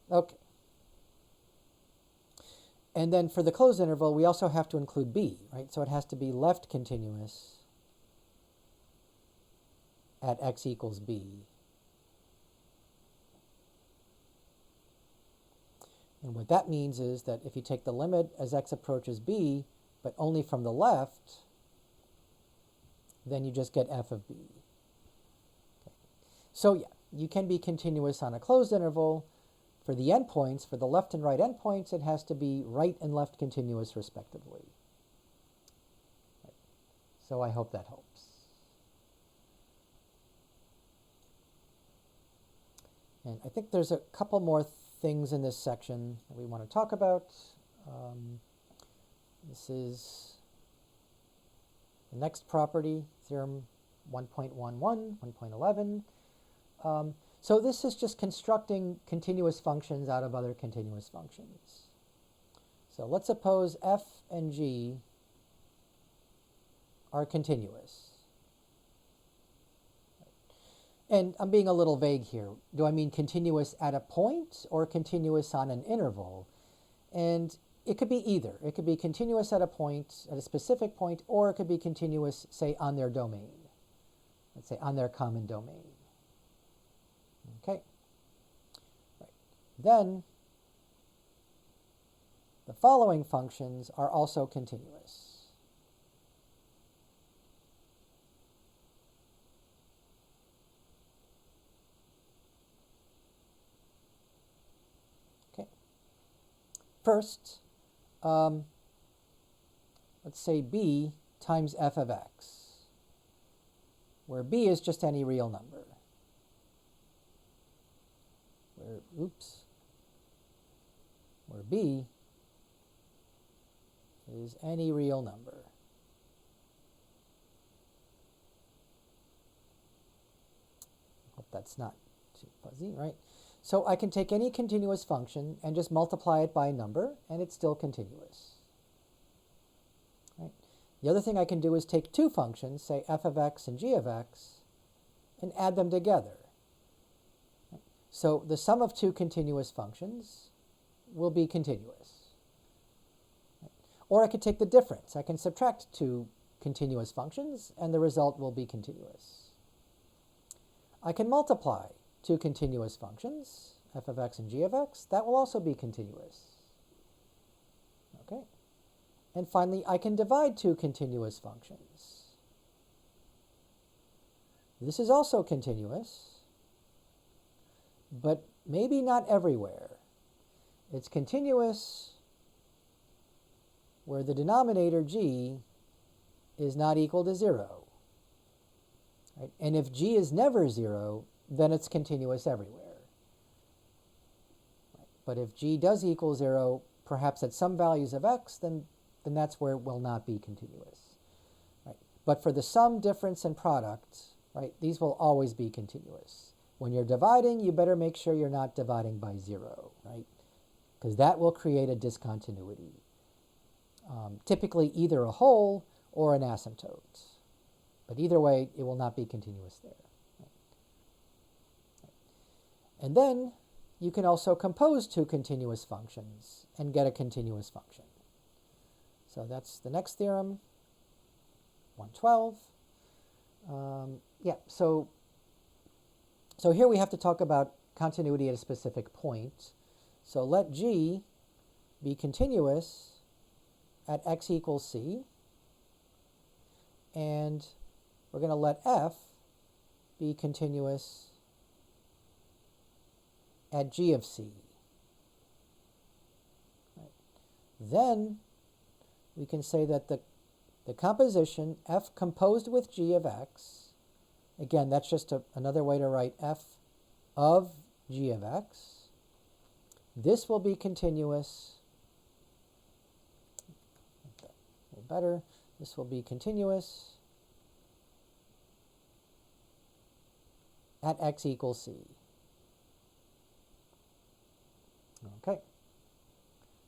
Okay. And then for the closed interval, we also have to include b, right? So it has to be left continuous at x equals b. And what that means is that if you take the limit as x approaches b, but only from the left, then you just get f of b. Okay. So yeah, you can be continuous on a closed interval. For the endpoints, for the left and right endpoints, it has to be right and left continuous respectively. Right. So I hope that helps. And I think there's a couple more things in this section that we want to talk about. This is the next property, theorem 1.11, 1.11. So this is just constructing continuous functions out of other continuous functions. So let's suppose f and g are continuous. And I'm being a little vague here. Do I mean continuous at a point or continuous on an interval? And it could be either. It could be continuous at a point, at a specific point, or it could be continuous, say, on their domain. Let's say on their common domain. Okay. Right. Then the following functions are also continuous. Okay. First, let's say b times f of x, where b is just any real number. Where b is any real number. Hope that's not too fuzzy, right? So I can take any continuous function and just multiply it by a number, and it's still continuous. Right? The other thing I can do is take two functions, say f of x and g of x, and add them together. So the sum of two continuous functions will be continuous. Or I could take the difference. I can subtract two continuous functions, and the result will be continuous. I can multiply two continuous functions, f of x and g of x. That will also be continuous. Okay. And finally, I can divide two continuous functions. This is also continuous, but maybe not everywhere. It's continuous where the denominator g is not equal to 0. Right? And if g is never 0, then it's continuous everywhere. Right? But if g does equal 0, perhaps at some values of x, then that's where it will not be continuous. Right? But for the sum, difference, and product, right, these will always be continuous. When you're dividing, you better make sure you're not dividing by 0, right? Because that will create a discontinuity. Typically either a whole or an asymptote. But either way, it will not be continuous there. Right? And then you can also compose two continuous functions and get a continuous function. So that's the next theorem, 112. So here we have to talk about continuity at a specific point. So let g be continuous at x equals c, and we're going to let f be continuous at g of c. Right. Then we can say that the composition f composed with g of x, again, that's just another way to write f of g of x. This will be continuous, a little better, this will be continuous at x equals c. Okay.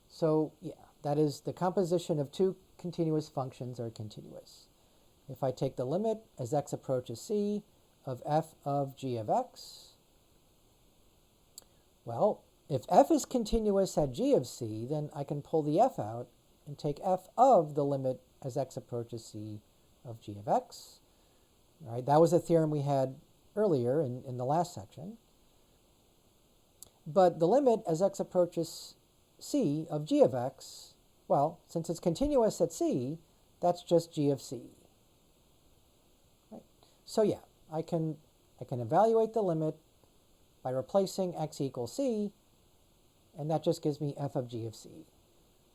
So, yeah, that is the composition of two continuous functions are continuous. If I take the limit as x approaches c of f of g of x, well, if f is continuous at g of c, then I can pull the f out and take f of the limit as x approaches c of g of x. All right, that was a theorem we had earlier in the last section. But the limit as x approaches c of g of x, well, since it's continuous at c, that's just g of c. Right. So yeah, I can evaluate the limit by replacing x equals c, and that just gives me f of g of c.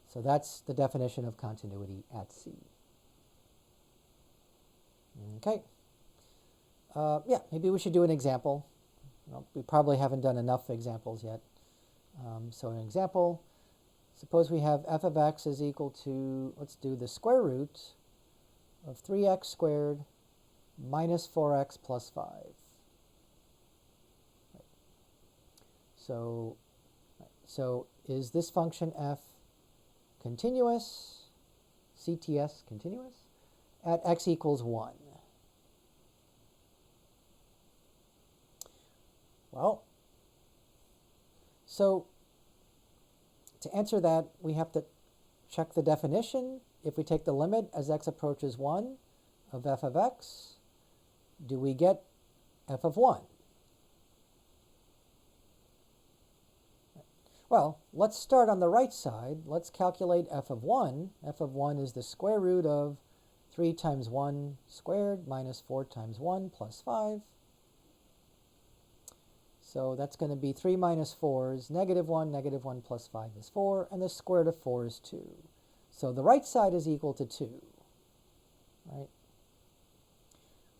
So that's the definition of continuity at c. Okay. Yeah, maybe we should do an example. Well, we probably haven't done enough examples yet. So an example, suppose we have f of x is equal to, let's do the square root of 3x squared minus 4x plus 5. Right. So is this function f continuous, CTS continuous, at x equals 1? Well, so to answer that, we have to check the definition. If we take the limit as x approaches 1 of f of x, do we get f of 1? Well, let's start on the right side. Let's calculate f of 1. F of 1 is the square root of 3 times 1 squared minus 4 times 1 plus 5. So that's going to be 3 minus 4 is negative 1 plus 5 is 4, and the square root of 4 is 2. So the right side is equal to 2. Right?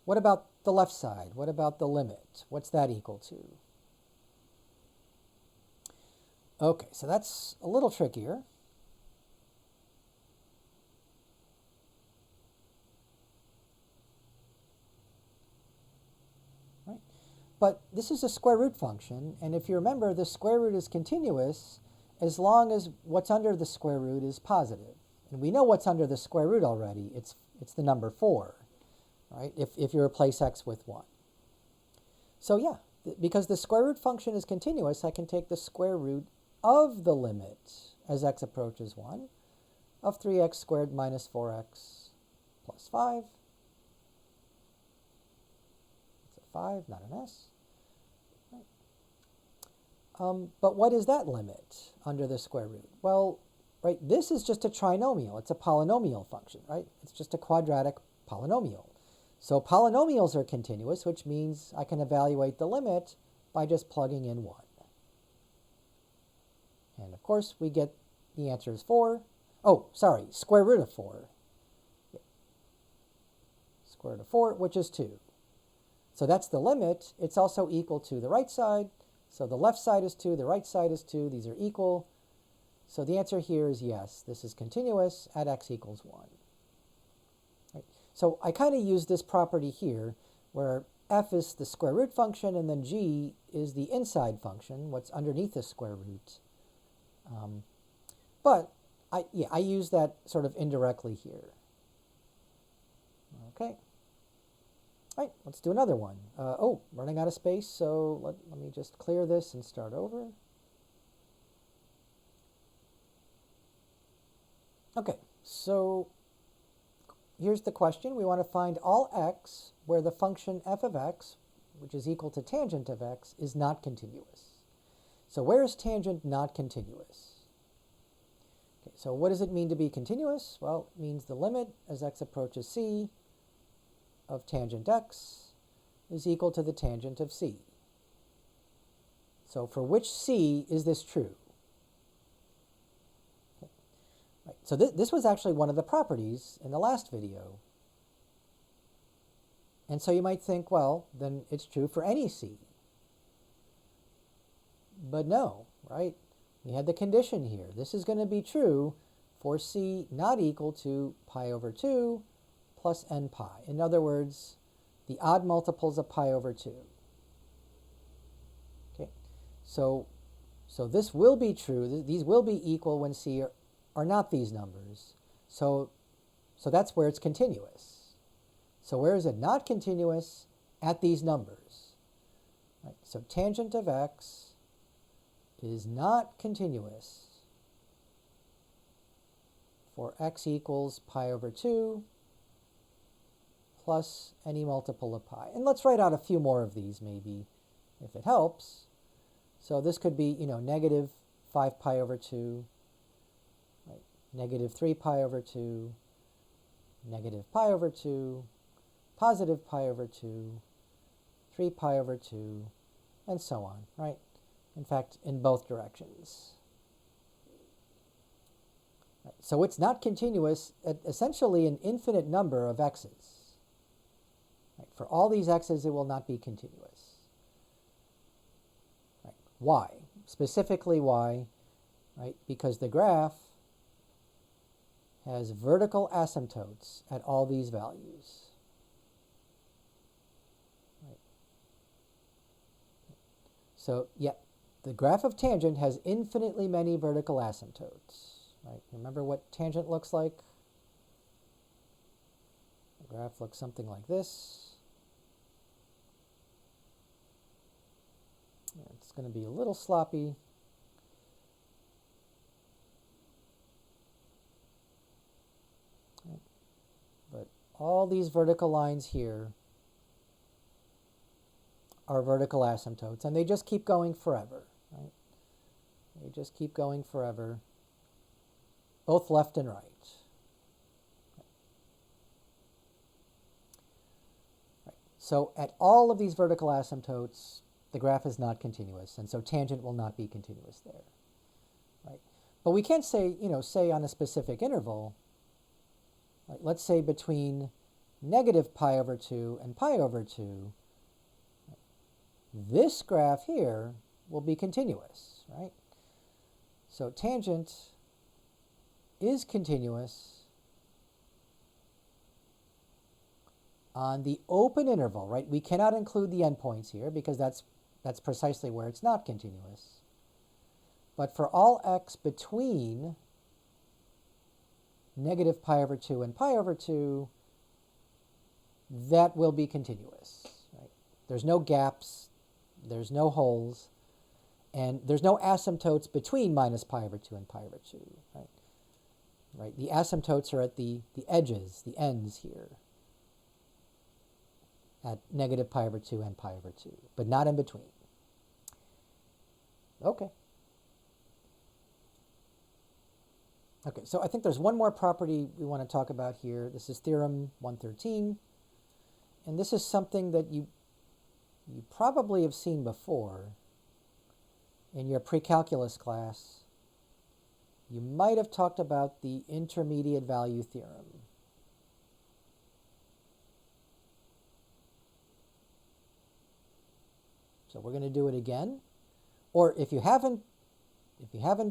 What about the left side? What about the limit? What's that equal to? Okay, so that's a little trickier. Right? But this is a square root function, and if you remember, the square root is continuous as long as what's under the square root is positive. And we know what's under the square root already. It's the number 4, right? If you replace x with 1. So yeah, because the square root function is continuous, I can take the square root of the limit as x approaches 1 of 3x squared minus 4x plus 5. It's a 5, not an s. Right. But what is that limit under the square root? Well, right, this is just a trinomial. It's a polynomial function, right? It's just a quadratic polynomial. So polynomials are continuous, which means I can evaluate the limit by just plugging in 1. And of course, we get the answer is 4. Oh, sorry, square root of 4. Yeah. Square root of 4, which is 2. So that's the limit. It's also equal to the right side. So the left side is 2, the right side is 2. These are equal. So the answer here is yes, this is continuous at x equals 1. Right. So I kind of use this property here where f is the square root function and then g is the inside function, what's underneath the square root. But I use that sort of indirectly here. Okay. All right, let's do another one. Oh, running out of space, so let me just clear this and start over. Okay, so here's the question. We want to find all x where the function f of x, which is equal to tangent of x, is not continuous. So where is tangent not continuous? Okay, So what does it mean to be continuous? Well, it means the limit as x approaches c of tangent x is equal to the tangent of c. So for which c is this true? Okay. Right. So this was actually one of the properties in the last video. And so you might think, well, then it's true for any c. But no, right? We had the condition here. This is going to be true for c not equal to pi over 2 plus n pi. In other words, the odd multiples of pi over 2. Okay, so this will be true. These will be equal when c are not these numbers. So that's where it's continuous. So where is it not continuous? At these numbers. Right, so tangent of x is not continuous for x equals pi over 2 plus any multiple of pi. And let's write out a few more of these maybe, if it helps. So this could be, negative 5 pi over 2, right? Negative 3 pi over 2, negative pi over 2, positive pi over 2, 3 pi over 2, and so on, right? In fact, in both directions. Right. So it's not continuous at essentially an infinite number of x's. Right. For all these x's, it will not be continuous. Right. Why? Specifically why? Right? Because the graph has vertical asymptotes at all these values. Right. So, yeah. The graph of tangent has infinitely many vertical asymptotes. Right? Remember what tangent looks like? The graph looks something like this. It's going to be a little sloppy. Right. But all these vertical lines here are vertical asymptotes, and they just keep going forever. Right? They just keep going forever, both left and right. Right. So at all of these vertical asymptotes, the graph is not continuous, and so tangent will not be continuous there. Right? But we can't say, say on a specific interval, right? Let's say between negative pi over 2 and pi over 2, this graph here will be continuous, right? So tangent is continuous on the open interval, right? We cannot include the endpoints here because that's precisely where it's not continuous. But for all x between negative pi over 2 and pi over 2, that will be continuous, right? There's no gaps. There's no holes, and there's no asymptotes between minus pi over 2 and pi over 2, right? Right. The asymptotes are at the edges, the ends here, at negative pi over 2 and pi over 2, but not in between. Okay. Okay, so I think there's one more property we want to talk about here. This is Theorem 113, and this is something that you probably have seen before in your pre-calculus class. You might have talked about the intermediate value theorem. So we're going to do it again. Or if you haven't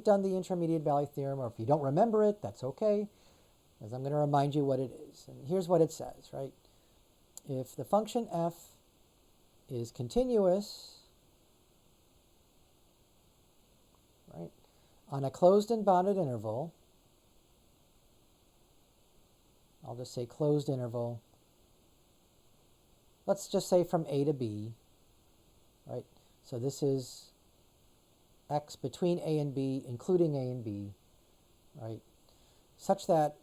done the intermediate value theorem, or if you don't remember it, that's okay, because I'm going to remind you what it is. And here's what it says, right? If the function f is continuous, right, on a closed and bounded interval, I'll just say closed interval, let's just say from a to b, right? So this is x between a and b, including a and b, right? Such that,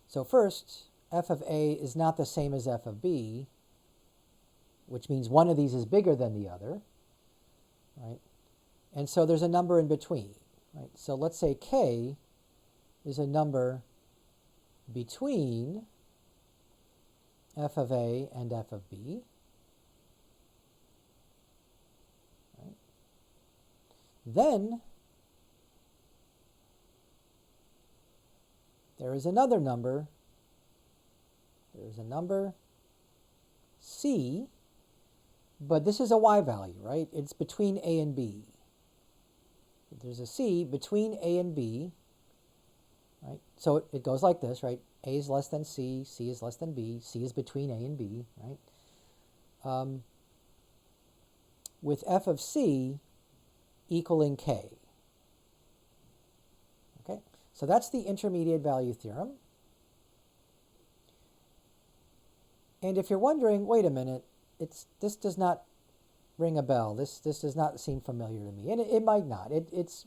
so first, f of a is not the same as f of b, which means one of these is bigger than the other, right? And so there's a number in between, Right? So let's say k is a number between f of a and f of b. Right? Then there is another number. There is a number c, but this is a y value, right? It's between a and b. There's a c between a and b, right? So it goes like this, right? A is less than c, c is less than b, c is between a and b, right? With f of c equaling k. Okay, so that's the intermediate value theorem. And if you're wondering, wait a minute, this does not ring a bell. This does not seem familiar to me, and it might not. It's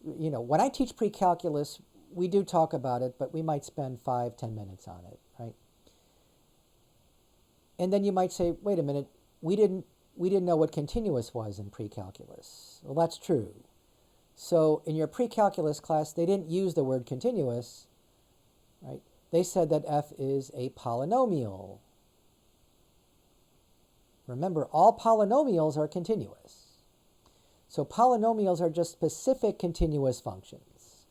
you know, when I teach pre-calculus, we do talk about it, but we might spend 5-10 minutes on it, right? And then you might say, wait a minute, we didn't know what continuous was in pre-calculus. Well, that's true. So in your pre-calculus class, they didn't use the word continuous, right? They said that f is a polynomial. Remember, all polynomials are continuous. So polynomials are just specific continuous functions.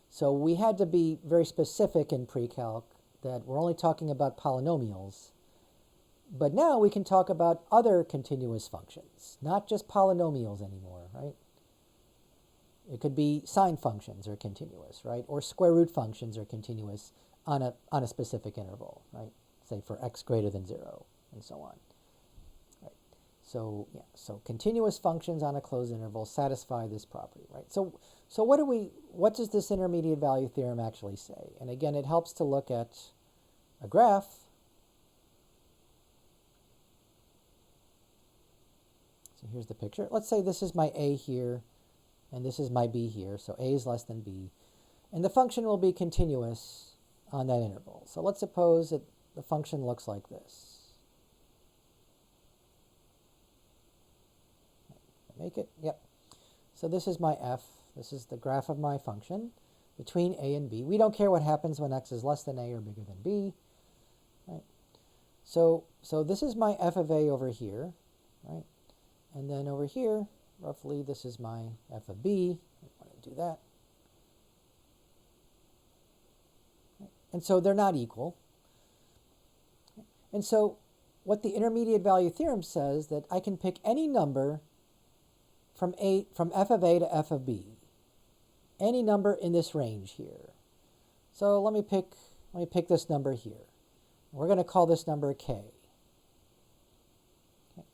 So we had to be very specific in pre-calc that we're only talking about polynomials. But now we can talk about other continuous functions, not just polynomials anymore, right? It could be sine functions are continuous, right? Or square root functions are continuous on a specific interval, right? Say for x greater than 0, and so on. Right? So yeah, so continuous functions on a closed interval satisfy this property, right? So what does this intermediate value theorem actually say? And again, it helps to look at a graph. So here's the picture. Let's say this is my a here, and this is my b here. So a is less than b. And the function will be continuous on that interval. So let's suppose that the function looks like this. Make it? Yep. So this is my f. This is the graph of my function between a and b. We don't care what happens when x is less than a or bigger than b. Right? So this is my f of a over here, right? And then over here, roughly, this is my f of b. I want to do that. And so they're not equal. And so what the intermediate value theorem says that I can pick any number from f of a to f of b. Any number in this range here. So let me pick this number here. We're going to call this number k. Okay.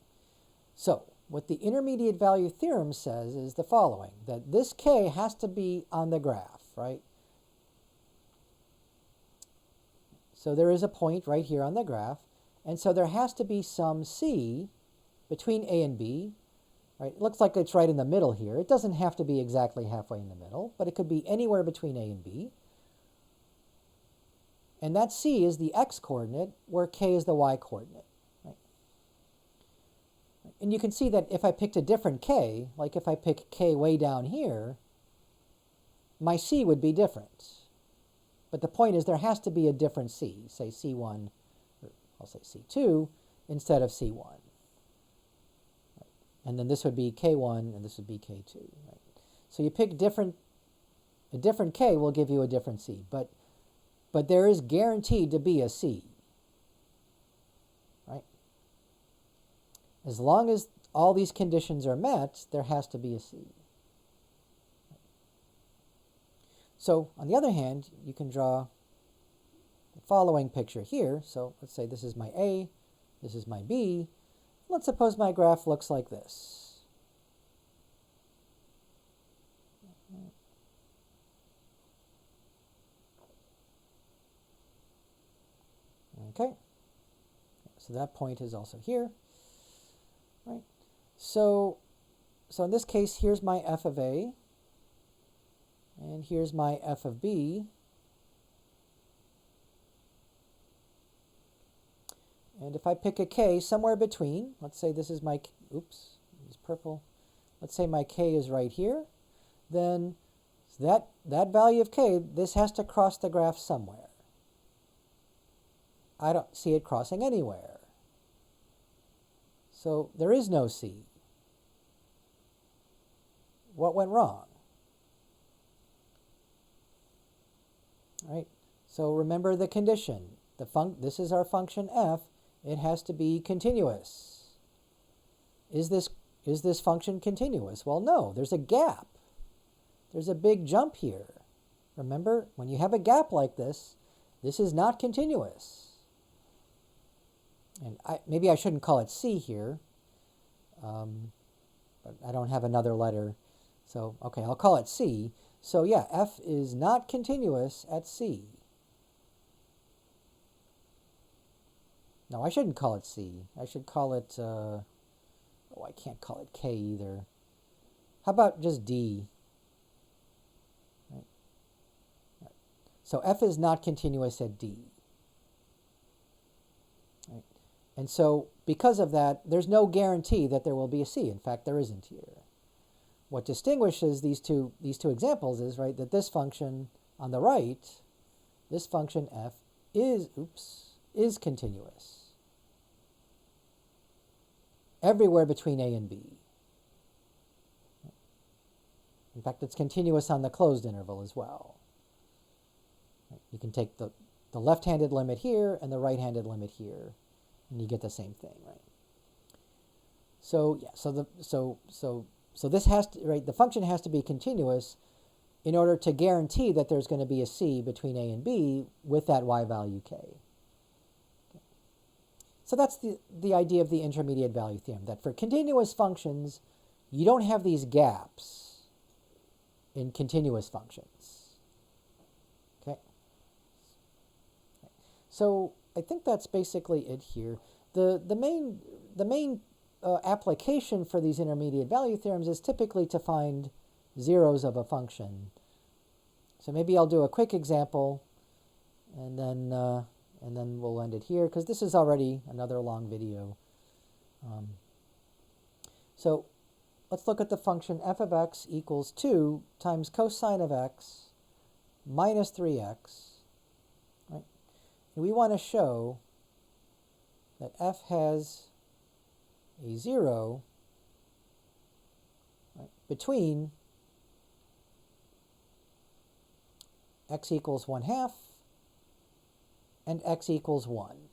So what the intermediate value theorem says is the following, that this k has to be on the graph, right? So there is a point right here on the graph, and so there has to be some c between a and b, right? It looks like it's right in the middle here. It doesn't have to be exactly halfway in the middle, but it could be anywhere between a and b. And that c is the x-coordinate, where k is the y-coordinate. Right? And you can see that if I picked a different k, like if I pick k way down here, my c would be different. But the point is there has to be a different c, say c1, or I'll say c2, instead of c1. Right? And then this would be k1, and this would be k2. Right? So you pick a different k will give you a different c, but there is guaranteed to be a c. Right? As long as all these conditions are met, there has to be a c. So, on the other hand, you can draw the following picture here. So, let's say this is my A, this is my B. Let's suppose my graph looks like this. Okay. So that point is also here. Right? So in this case, here's my f of A. And here's my f of b. And if I pick a k somewhere between, let's say this is my, oops, use purple. Let's say my k is right here. Then So that value of k, this has to cross the graph somewhere. I don't see it crossing anywhere. So there is no c. What went wrong? All right. So remember the condition. This is our function f. It has to be continuous. Is this function continuous? Well, no. There's a gap. There's a big jump here. Remember, when you have a gap like this is not continuous. And maybe I shouldn't call it c here, but I don't have another letter. So, okay, I'll call it c. So, yeah, f is not continuous at c. No, I shouldn't call it c. I should call it, oh, I can't call it k either. How about just d? Right. Right. So f is not continuous at d. Right. And so, because of that, there's no guarantee that there will be a c. In fact, there isn't here. What distinguishes these two examples is, right, that this function on the right, this function f is continuous everywhere between a and b. In fact, it's continuous on the closed interval as well. You can take the left-handed limit here and the right-handed limit here, and you get the same thing, right? So yeah, so this has to, right, the function has to be continuous in order to guarantee that there's going to be a c between a and b with that y value k. Okay. So that's the idea of the intermediate value theorem, that for continuous functions, you don't have these gaps in continuous functions. Okay. So I think that's basically it here. The main application for these intermediate value theorems is typically to find zeros of a function. So maybe I'll do a quick example, and then we'll end it here, because this is already another long video. So let's look at the function f of x equals 2 times cosine of x minus 3x. Right? And we want to show that f has a 0, right, between x equals 1/2 and x equals 1.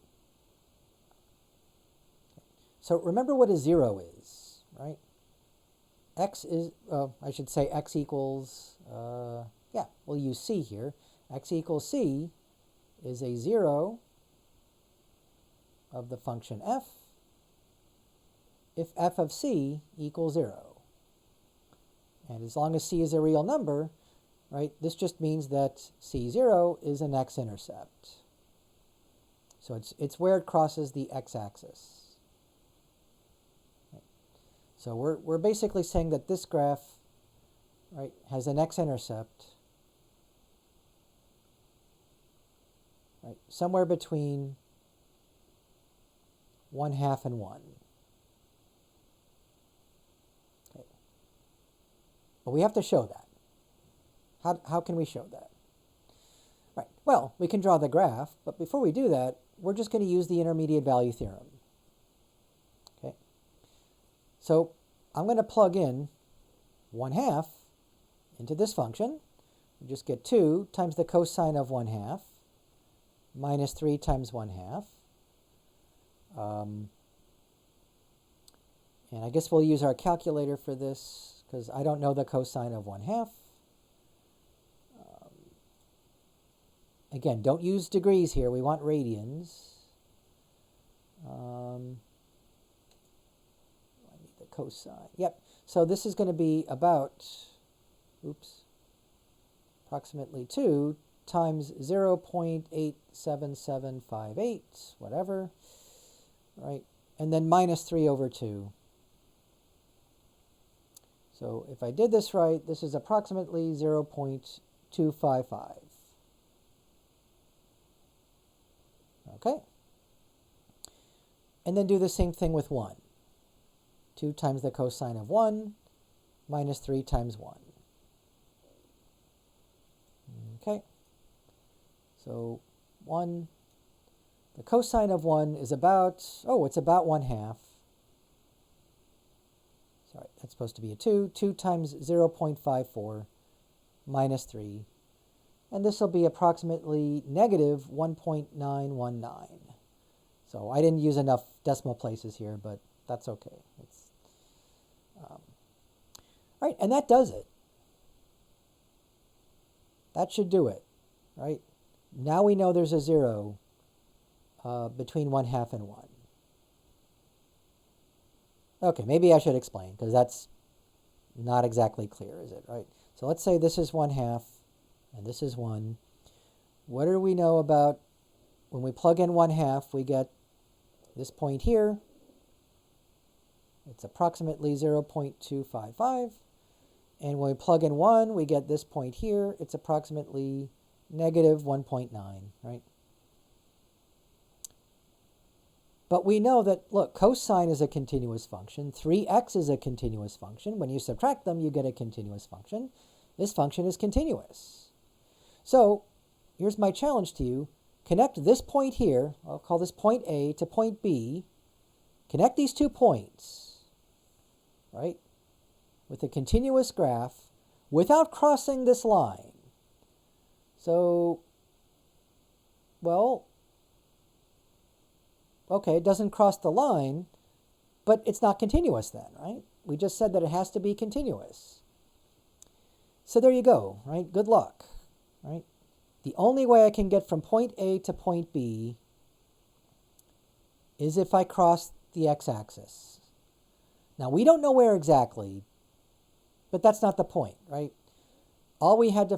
So remember what a 0 is, right? X is, I should say x equals, yeah, we'll use c here. X equals c is a 0 of the function f if f of c equals 0. And as long as c is a real number, right, this just means that c0 is an x-intercept. So it's where it crosses the x-axis. Right. So we're basically saying that this graph, right, has an x-intercept, right, somewhere between 1/2 and 1. But we have to show that. How can we show that? Right. Well, we can draw the graph, but before we do that, we're just going to use the intermediate value theorem. Okay. So I'm going to plug in 1/2 into this function. We just get 2 times the cosine of 1/2 minus 3 times 1/2. And I guess we'll use our calculator for this, because I don't know the cosine of 1/2. Again, don't use degrees here. We want radians. I need the cosine. Yep. So this is going to be about, approximately 2 times 0.87758, whatever, right? And then minus 3 over 2. So if I did this right, this is approximately 0.255. Okay? And then do the same thing with 1. 2 times the cosine of 1 minus 3 times 1. So 1, the cosine of 1 is about, it's about 1/2. Sorry, that's supposed to be a 2. 2 times 0.54 minus 3. And this will be approximately negative 1.919. So I didn't use enough decimal places here, but that's okay. All right, and that does it. That should do it, right? Now we know there's a 0 between 1/2 and 1. Okay, maybe I should explain, because that's not exactly clear, is it, right? So let's say this is 1/2, and this is 1. What do we know about when we plug in 1/2, we get this point here. It's approximately 0.255. And when we plug in 1, we get this point here. It's approximately negative 1.9, right? But we know that, look, cosine is a continuous function. 3x is a continuous function. When you subtract them, you get a continuous function. This function is continuous. So here's my challenge to you. Connect this point here, I'll call this point A, to point B. Connect these 2 points, right, with a continuous graph without crossing this line. So, well, okay, it doesn't cross the line, but it's not continuous then, right? We just said that it has to be continuous. So there you go, right? Good luck, right? The only way I can get from point A to point B is if I cross the x-axis. Now, we don't know where exactly, but that's not the point, right? All we had to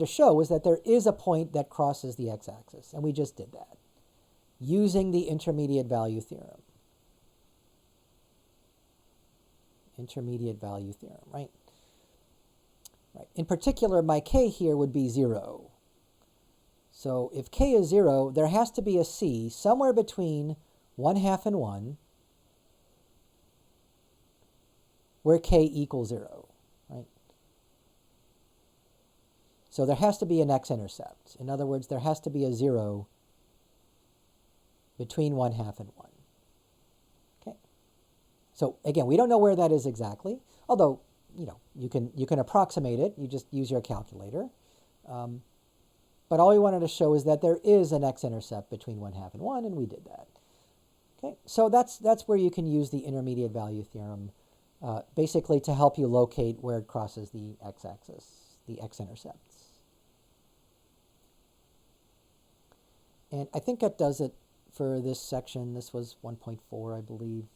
show was that there is a point that crosses the x-axis, and we just did that using the intermediate value theorem. Intermediate value theorem, right? Right. In particular, my k here would be 0. So if k is 0, there has to be a c somewhere between 1/2 and 1 where k equals 0, right? So there has to be an x-intercept. In other words, there has to be a 0 between 1/2 and 1. Okay. So again, we don't know where that is exactly, although you can approximate it. You just use your calculator. But all we wanted to show is that there is an x-intercept between 1/2 and 1, and we did that. Okay, so that's where you can use the intermediate value theorem, basically to help you locate where it crosses the x-axis, the x-intercepts. And I think that does it for this section. This was 1.4, I believe.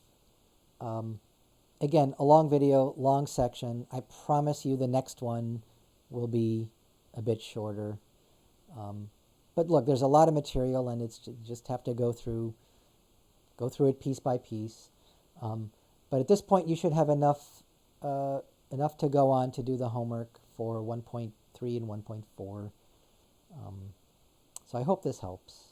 Again, a long video, long section. I promise you the next one will be a bit shorter. But look, there's a lot of material, and you just have to go through it piece by piece. But at this point, you should have enough to go on to do the homework for 1.3 and 1.4. So I hope this helps.